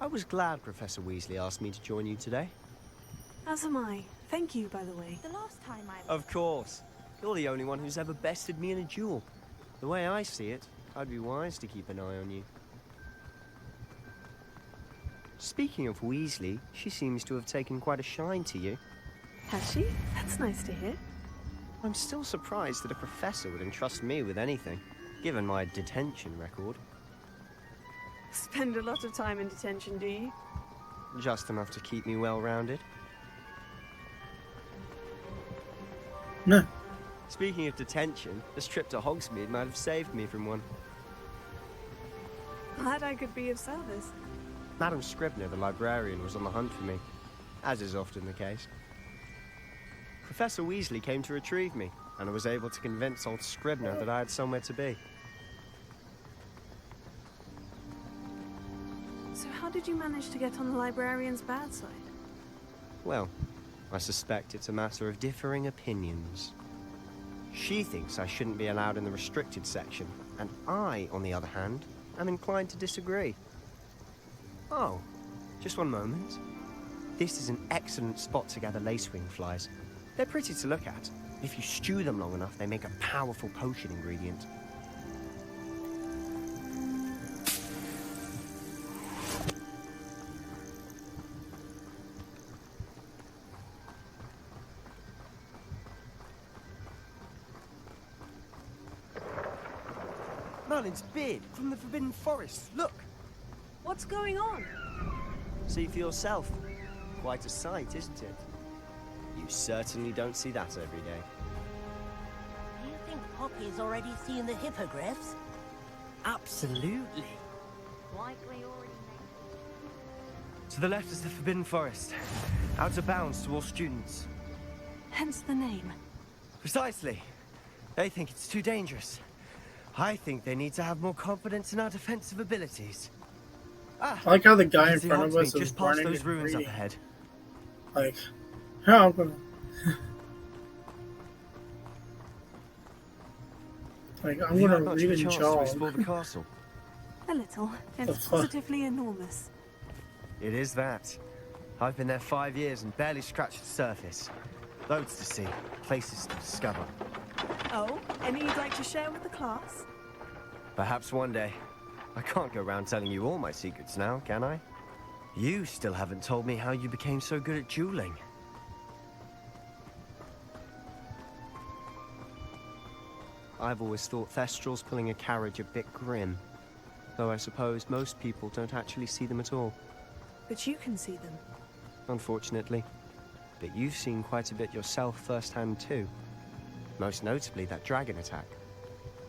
I was glad Professor Weasley asked me to join you today. As am I. Thank you, by the way. The last time I... Of course. You're the only one who's ever bested me in a duel. The way I see it, I'd be wise to keep an eye on you. Speaking of Weasley, she seems to have taken quite a shine to you. Has she? That's nice to hear. I'm still surprised that a professor would entrust me with anything, given my detention record. Spend a lot of time in detention, do you? Just enough to keep me well-rounded. No. Speaking of detention, this trip to Hogsmeade might have saved me from one. Glad I could be of service. Madam Scribner, the librarian, was on the hunt for me. as is often the case. Professor Weasley came to retrieve me, and I was able to convince old Scribner that I had somewhere to be. So how did you manage to get on the librarian's bad side? Well, I suspect it's a matter of differing opinions. She thinks I shouldn't be allowed in the restricted section, and I, on the other hand, am inclined to disagree. Oh, just one moment. This is an excellent spot to gather lacewing flies. They're pretty to look at. If you stew them long enough, they make a powerful potion ingredient. Merlin's beard from the Forbidden Forest. Look! What's going on? See for yourself. Quite a sight, isn't it? You certainly don't see that every day. Do you think Poppy's already seen the hippogriffs? Absolutely. Likely already To the left is the Forbidden Forest. Out of bounds to all students. Hence the name. Precisely. They think it's too dangerous. I think they need to have more confidence in our defensive abilities. I like how the guy in see front of us Hogsmeade is just past running those and ruins up reading. ahead. Like, how I'm gonna... like, I'm Have you gonna had much read of a and chance to jog. explore the castle? A little. The It's fuck? positively enormous. It is that. I've been there 5 years and barely scratched the surface. Loads to see, places to discover. Oh, any you'd like to share with the class? Perhaps one day. I can't go around telling you all my secrets now, can I? You still haven't told me how you became so good at dueling. I've always thought Thestrals pulling a carriage a bit grim. Though I suppose most people don't actually see them at all. But you can see them. Unfortunately. But you've seen quite a bit yourself firsthand too. Most notably that dragon attack.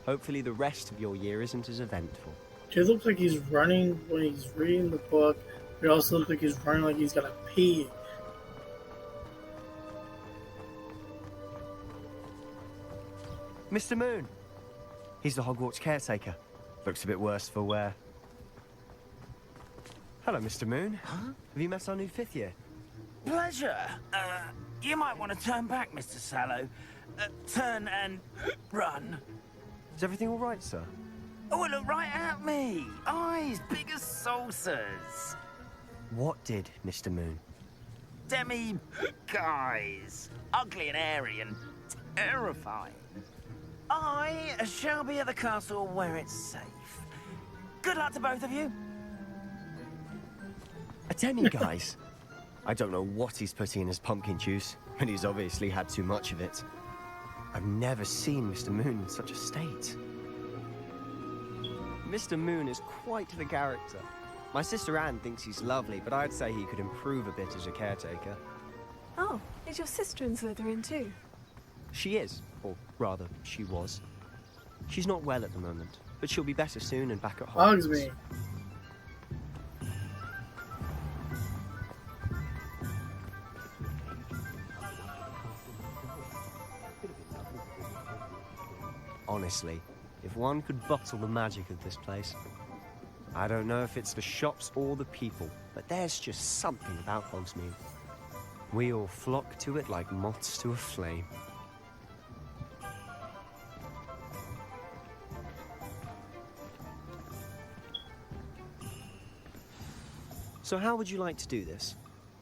Hopefully the rest of your year isn't as eventful. It looks like he's running when he's reading the book. It also looks like he's running like he's gonna pee. Mr. Moon. He's the Hogwarts caretaker. Looks a bit worse for wear. Hello, Mr. Moon. Huh? Have you met our new 5th year? Pleasure. You might want to turn back, Mr. Sallow. Turn and run. Is everything all right, sir? Oh, look right at me. Eyes big as saucers. What did, Mr. Moon? Guys. Ugly and hairy and terrifying. I shall be at the castle where it's safe. Good luck to both of you. A demi-guise? I don't know what he's putting in his pumpkin juice, but he's obviously had too much of it. I've never seen Mr. Moon in such a state. Mr. Moon is quite the character. My sister Anne thinks he's lovely, but I'd say he could improve a bit as a caretaker. Oh, is your sister in Slytherin too? She is, or rather, she was. She's not well at the moment, but she'll be better soon and back at Hogwarts. Hogsmeade. Honestly, if one could bottle the magic of this place. I don't know if it's the shops or the people, but there's just something about Hogsmeade. We all flock to it like moths to a flame. So how would you like to do this?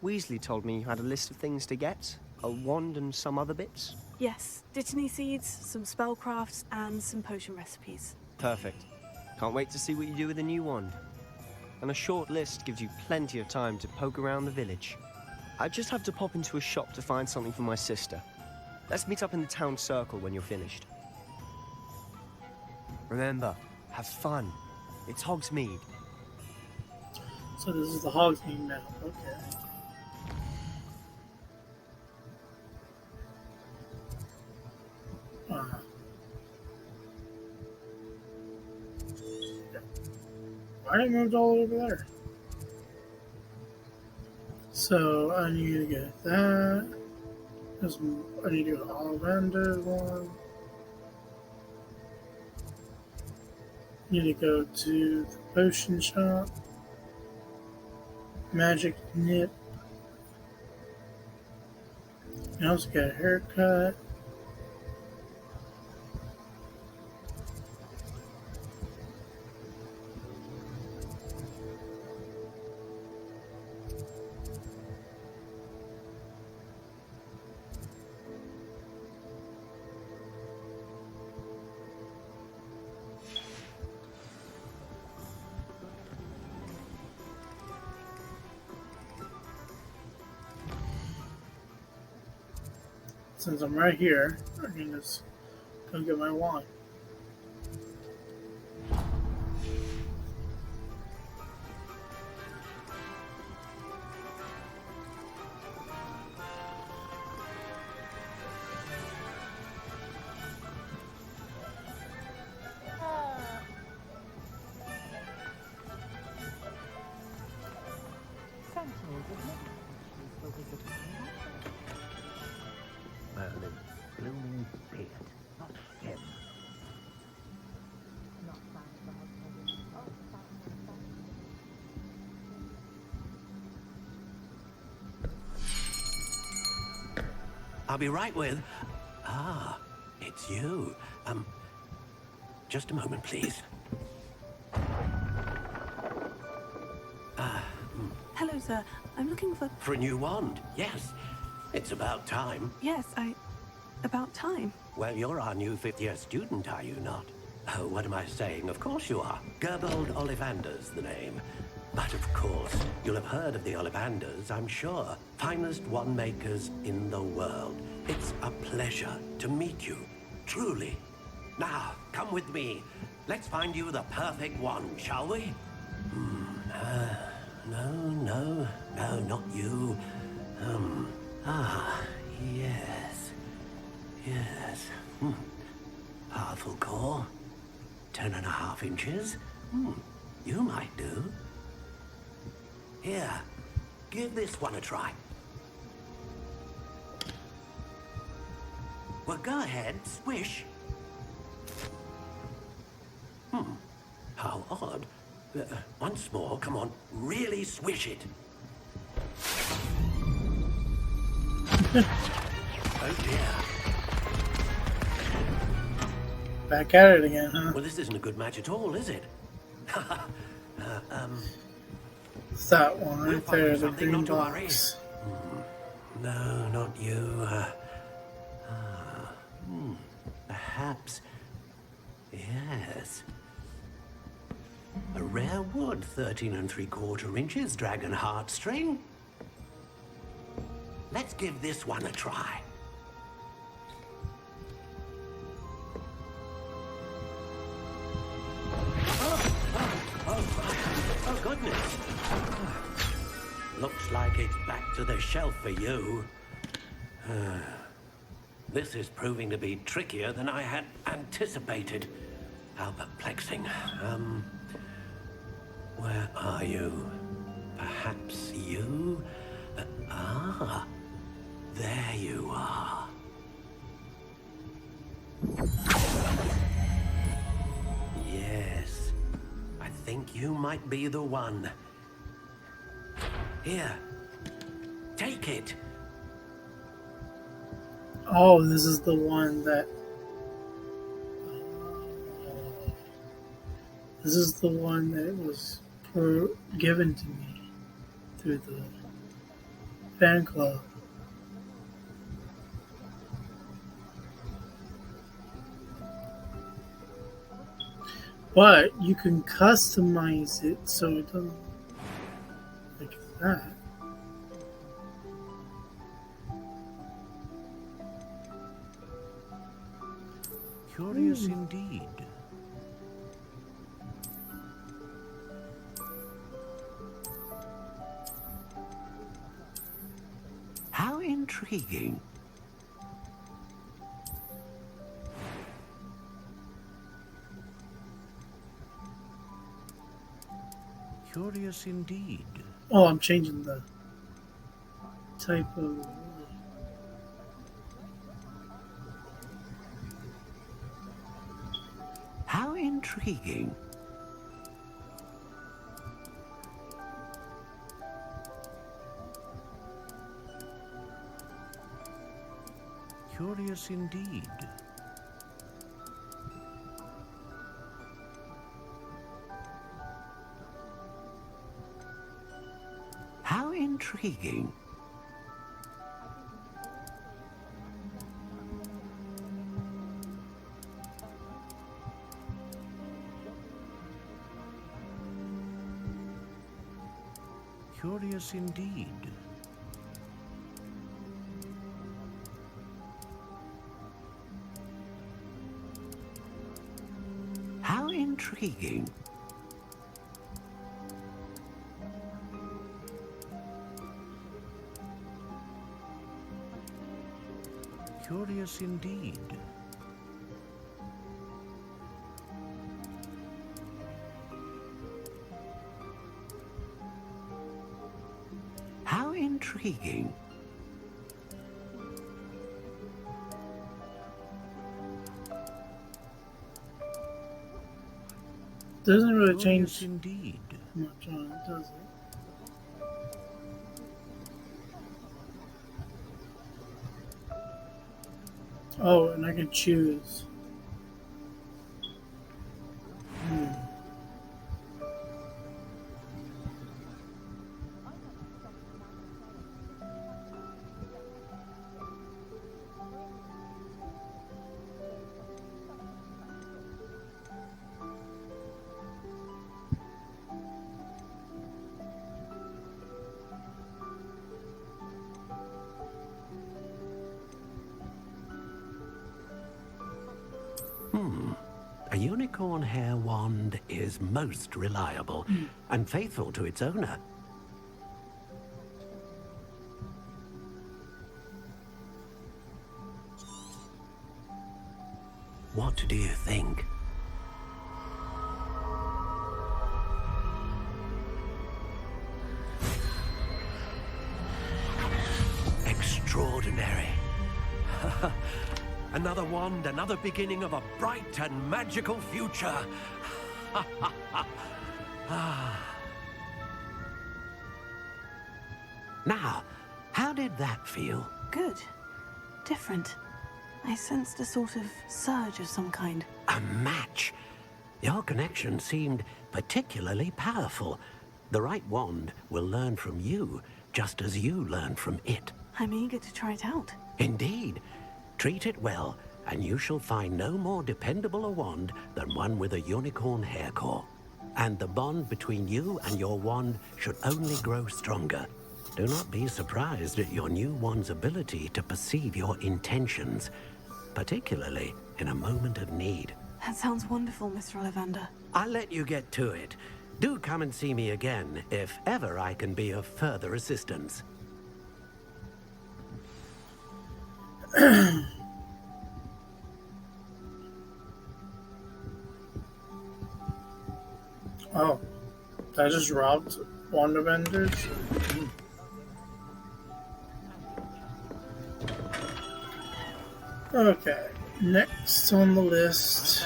Weasley told me you had a list of things to get, a wand and some other bits. Yes, Dittany seeds, some spellcrafts, and some potion recipes. Perfect. Can't wait to see what you do with the new wand. And a short list gives you plenty of time to poke around the village. I just have to pop into a shop to find something for my sister. Let's meet up in the town circle when you're finished. Remember, have fun. It's Hogsmeade. So this is the Hogsmeade map. Okay. Why did I move all over there? So I need to get that. I need to go to Ollivander one. Need to go to the potion shop. Magic nip. I also got a haircut. Since I'm right here, I can just go get my wand. Merlin's blooming beard, not him. I'll be right with... Ah, it's you. Just a moment, please. Hello, sir. I'm looking for... For a new wand, yes. It's about time. Yes, about time. Well, you're our new fifth-year student, are you not? Oh, what am I saying? Of course you are. Gerbold Ollivander's the name. But of course, you'll have heard of the Ollivanders, I'm sure. Finest wand makers in the world. It's a pleasure to meet you, truly. Now, come with me. Let's find you the perfect wand, shall we? No, not you. Yes. Powerful core. 10.5 inches. You might do. Here, give this one a try. Well, go ahead, swish. How odd. Once more, come on, really swish it. Oh dear. Back at it again, huh? Well, this isn't a good match at all, is it? It's that one right there, the green to worry. box. No, not you. Perhaps. Yes. A rare wood, 13 3/4 inches, dragon heartstring. Let's give this one a try. Oh, goodness. Looks like it's back to the shelf for you. This is proving to be trickier than I had anticipated. How perplexing. Where are you? Perhaps you? There you are. Yes, I think you might be the one. Here, take it. Oh, this is the one that... This is the one that was given to me through the fan club. But you can customize it so it doesn't like that. Curious indeed. How intriguing. Curious indeed. Oh, I'm changing the typo. How intriguing. Curious indeed. How intriguing. Curious indeed. How intriguing. Curious indeed. How intriguing. Doesn't really change indeed. much on it, does it? Oh, and I can choose. A unicorn hair wand is most reliable and faithful to its owner. What do you think? Extraordinary. Another wand, another beginning of a bright and magical future. Now, how did that feel? Good. Different. I sensed a sort of surge of some kind. A match. Your connection seemed particularly powerful. The right wand will learn from you, just as you learn from it. I'm eager to try it out. Indeed. Treat it well, and you shall find no more dependable a wand than one with a unicorn hair core. And the bond between you and your wand should only grow stronger. Do not be surprised at your new wand's ability to perceive your intentions, particularly in a moment of need. That sounds wonderful, Mr. Ollivander. I'll let you get to it. Do come and see me again if ever I can be of further assistance. Oh, I just robbed wand vendors. Okay, next on the list.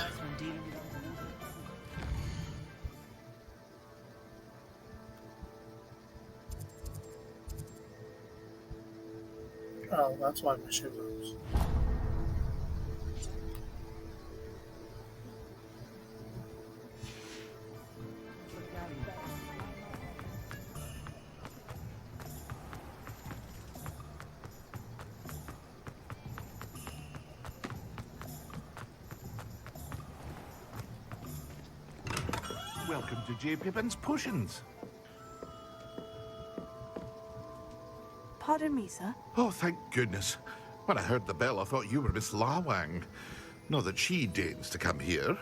Oh, that's why my shit moves. Welcome to J. Pippin's Potions. Pardon me, sir. Oh, thank goodness. When I heard the bell, I thought you were Miss Lawang. Not that she deigns to come here.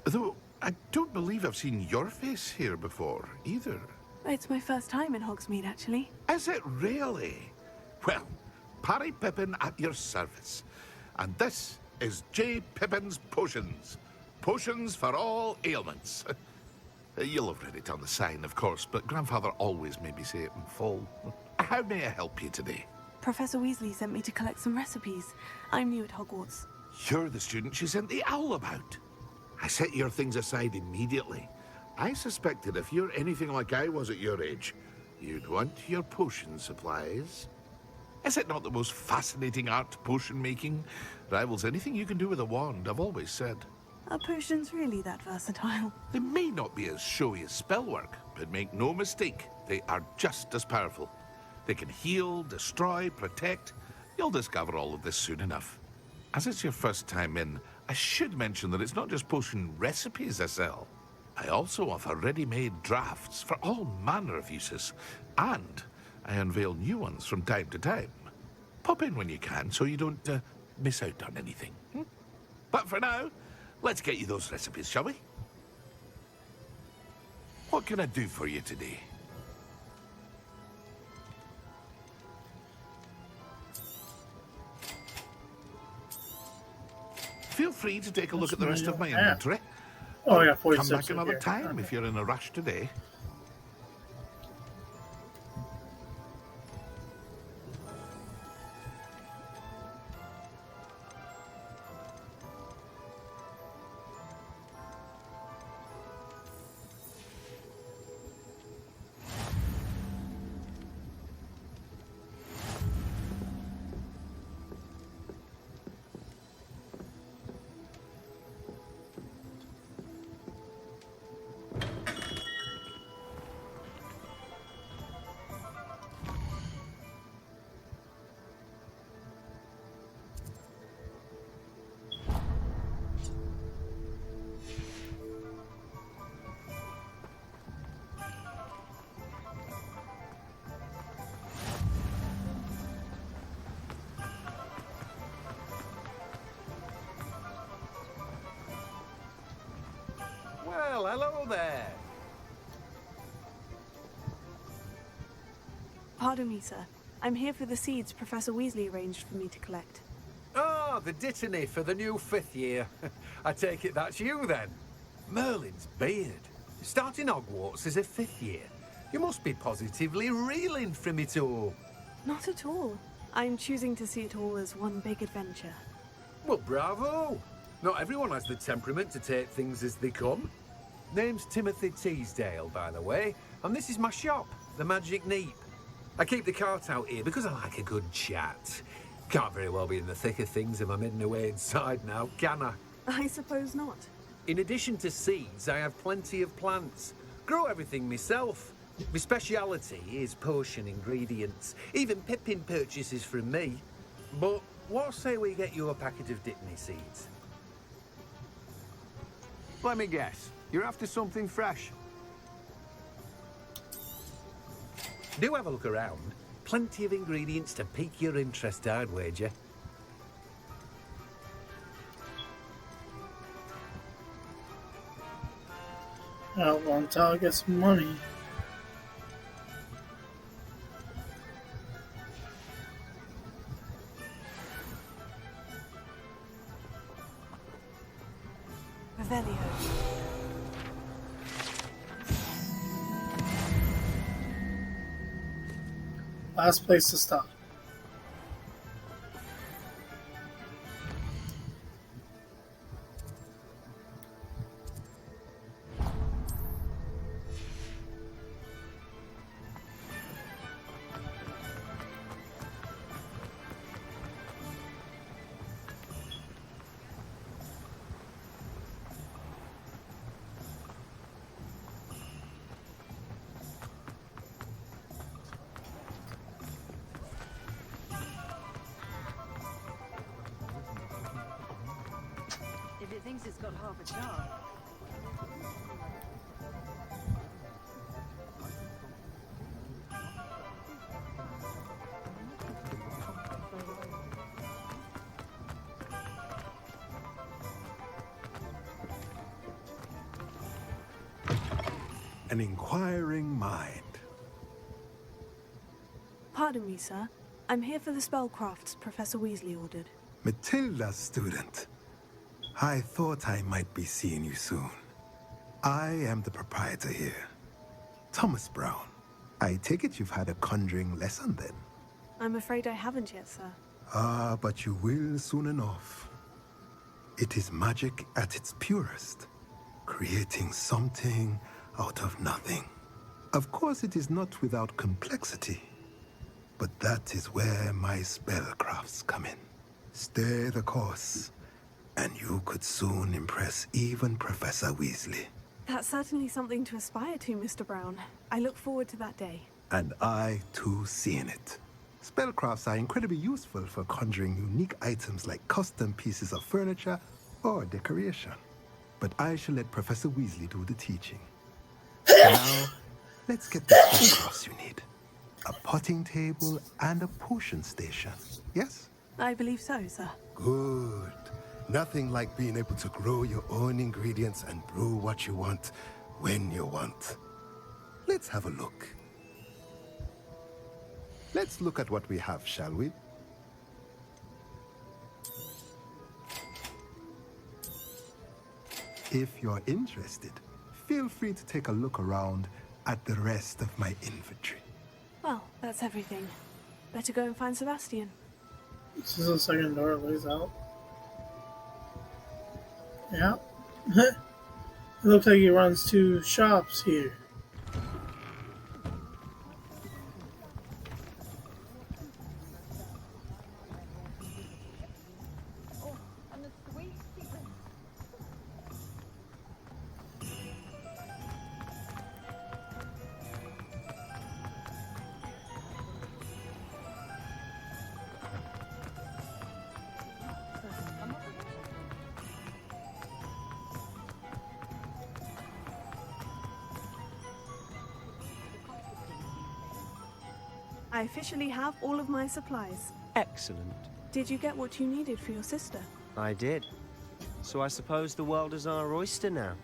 Though, I don't believe I've seen your face here before, either. It's my first time in Hogsmeade, actually. Is it really? Well, Parry Pippin at your service. And this is J. Pippin's Potions. Potions for all ailments. You'll have read it on the sign, of course, but Grandfather always made me say it in full. How may I help you today? Professor Weasley sent me to collect some recipes. I'm new at Hogwarts. You're the student she sent the owl about. I set your things aside immediately. I suspected if you're anything like I was at your age, you'd want your potion supplies. Is it not the most fascinating art, potion making? Rivals anything you can do with a wand, I've always said. Are potions really that versatile? They may not be as showy as spellwork, but make no mistake, they are just as powerful. They can heal, destroy, protect. You'll discover all of this soon enough. As it's your first time in, I should mention that it's not just potion recipes I sell. I also offer ready-made drafts for all manner of uses, and I unveil new ones from time to time. Pop in when you can so you don't miss out on anything. But for now, let's get you those recipes, shall we? What can I do for you today? Feel free to take a look at the rest of my inventory. Oh, yeah, 46 Come back right another here. time if you're in a rush today. Well, hello there. Pardon me, sir. I'm here for the seeds Professor Weasley arranged for me to collect. Ah, the dittany for the new 5th year. I take it that's you then. Merlin's beard. Starting Hogwarts as a 5th year. You must be positively reeling from it all. Not at all. I'm choosing to see it all as one big adventure. Well, bravo. Not everyone has the temperament to take things as they come. Name's Timothy Teasdale, by the way, and this is my shop, the Magic Neep. I keep the cart out here because I like a good chat. Can't very well be in the thick of things if I'm hidden away inside now, can I? I suppose not. In addition to seeds, I have plenty of plants. Grow everything myself. My speciality is potion ingredients. Even Pippin purchases from me. But what say we get you a packet of dittany seeds? Let me guess. You're after something fresh. Do have a look around. Plenty of ingredients to pique your interest, I'd wager. I want to get some money. Revelio. Last place to stop. If it thinks it's got half a job. An inquiring mind. Pardon me, sir. I'm here for the spellcrafts Professor Weasley ordered. Matilda's student. I thought I might be seeing you soon. I am the proprietor here. Thomas Brown. I take it you've had a conjuring lesson then? I'm afraid I haven't yet, sir. Ah, but you will soon enough. It is magic at its purest, creating something out of nothing. Of course, it is not without complexity, but that is where my spellcrafts come in. Stay the course, and you could soon impress even Professor Weasley. That's certainly something to aspire to, Mr. Brown. I look forward to that day. And I, too, seeing it. Spellcrafts are incredibly useful for conjuring unique items like custom pieces of furniture or decoration. But I shall let Professor Weasley do the teaching. Now, let's get the spellcrafts you need. A potting table and a potion station, yes? I believe so, sir. Good. Nothing like being able to grow your own ingredients and brew what you want when you want. Let's have a look. Let's look at what we have, shall we? If you're interested, feel free to take a look around at the rest of my inventory. Well, that's everything. Better go and find Sebastian. This is the second door it leads out. Yeah. It looks like he runs 2 shops here. I officially have all of my supplies. Excellent. Did you get what you needed for your sister? I did. So I suppose the world is our oyster now.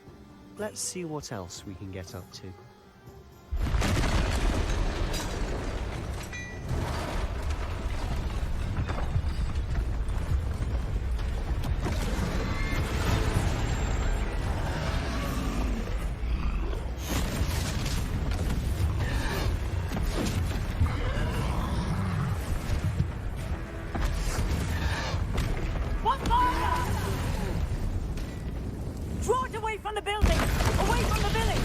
Let's see what else we can get up to. Draw it away from the building! Away from the village!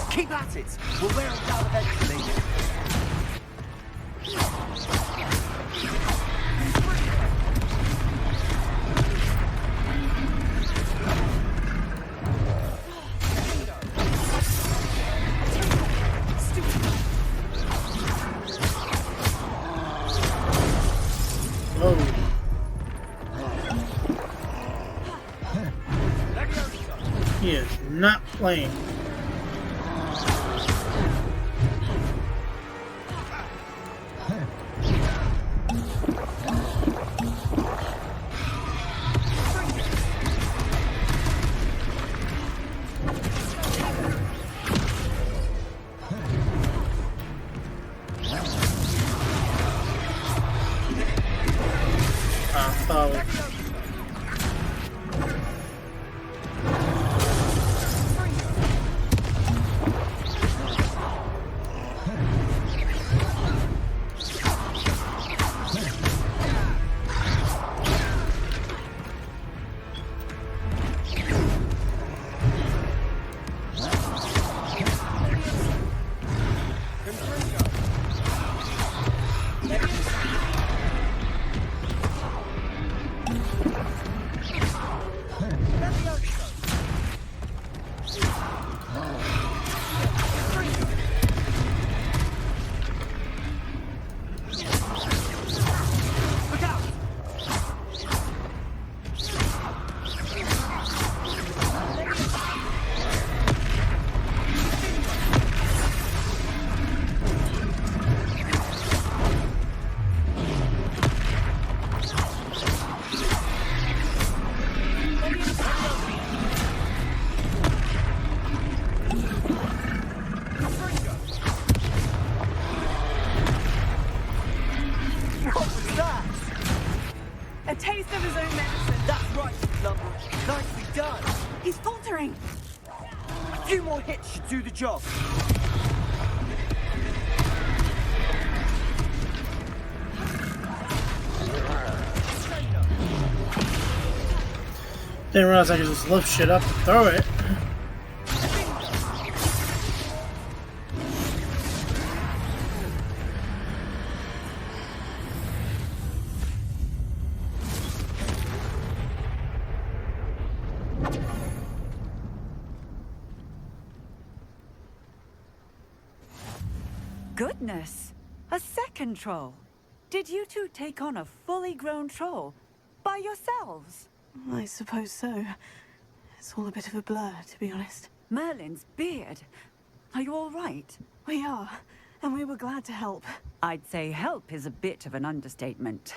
Keep at it! We'll wear it down eventually. He is not playing. own medicine. That's right, Lumber. Nicely done. He's faltering. A few more hits should do the job. Didn't realize I could just lift shit up and throw it. Goodness, a second troll. Did you two take on a fully grown troll by yourselves? I suppose so. It's all a bit of a blur, to be honest. Merlin's beard. Are you all right? We are, and we were glad to help. I'd say help is a bit of an understatement.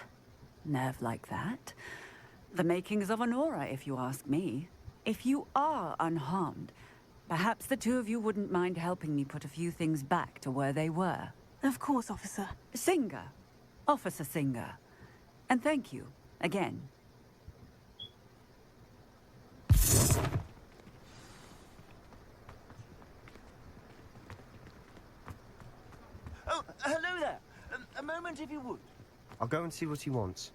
Nerve like that. The makings of an aura, if you ask me. If you are unharmed, perhaps the two of you wouldn't mind helping me put a few things back to where they were. Of course, officer. Singer. Officer Singer. And thank you, again. Oh, hello there. A moment if you would. I'll go and see what he wants.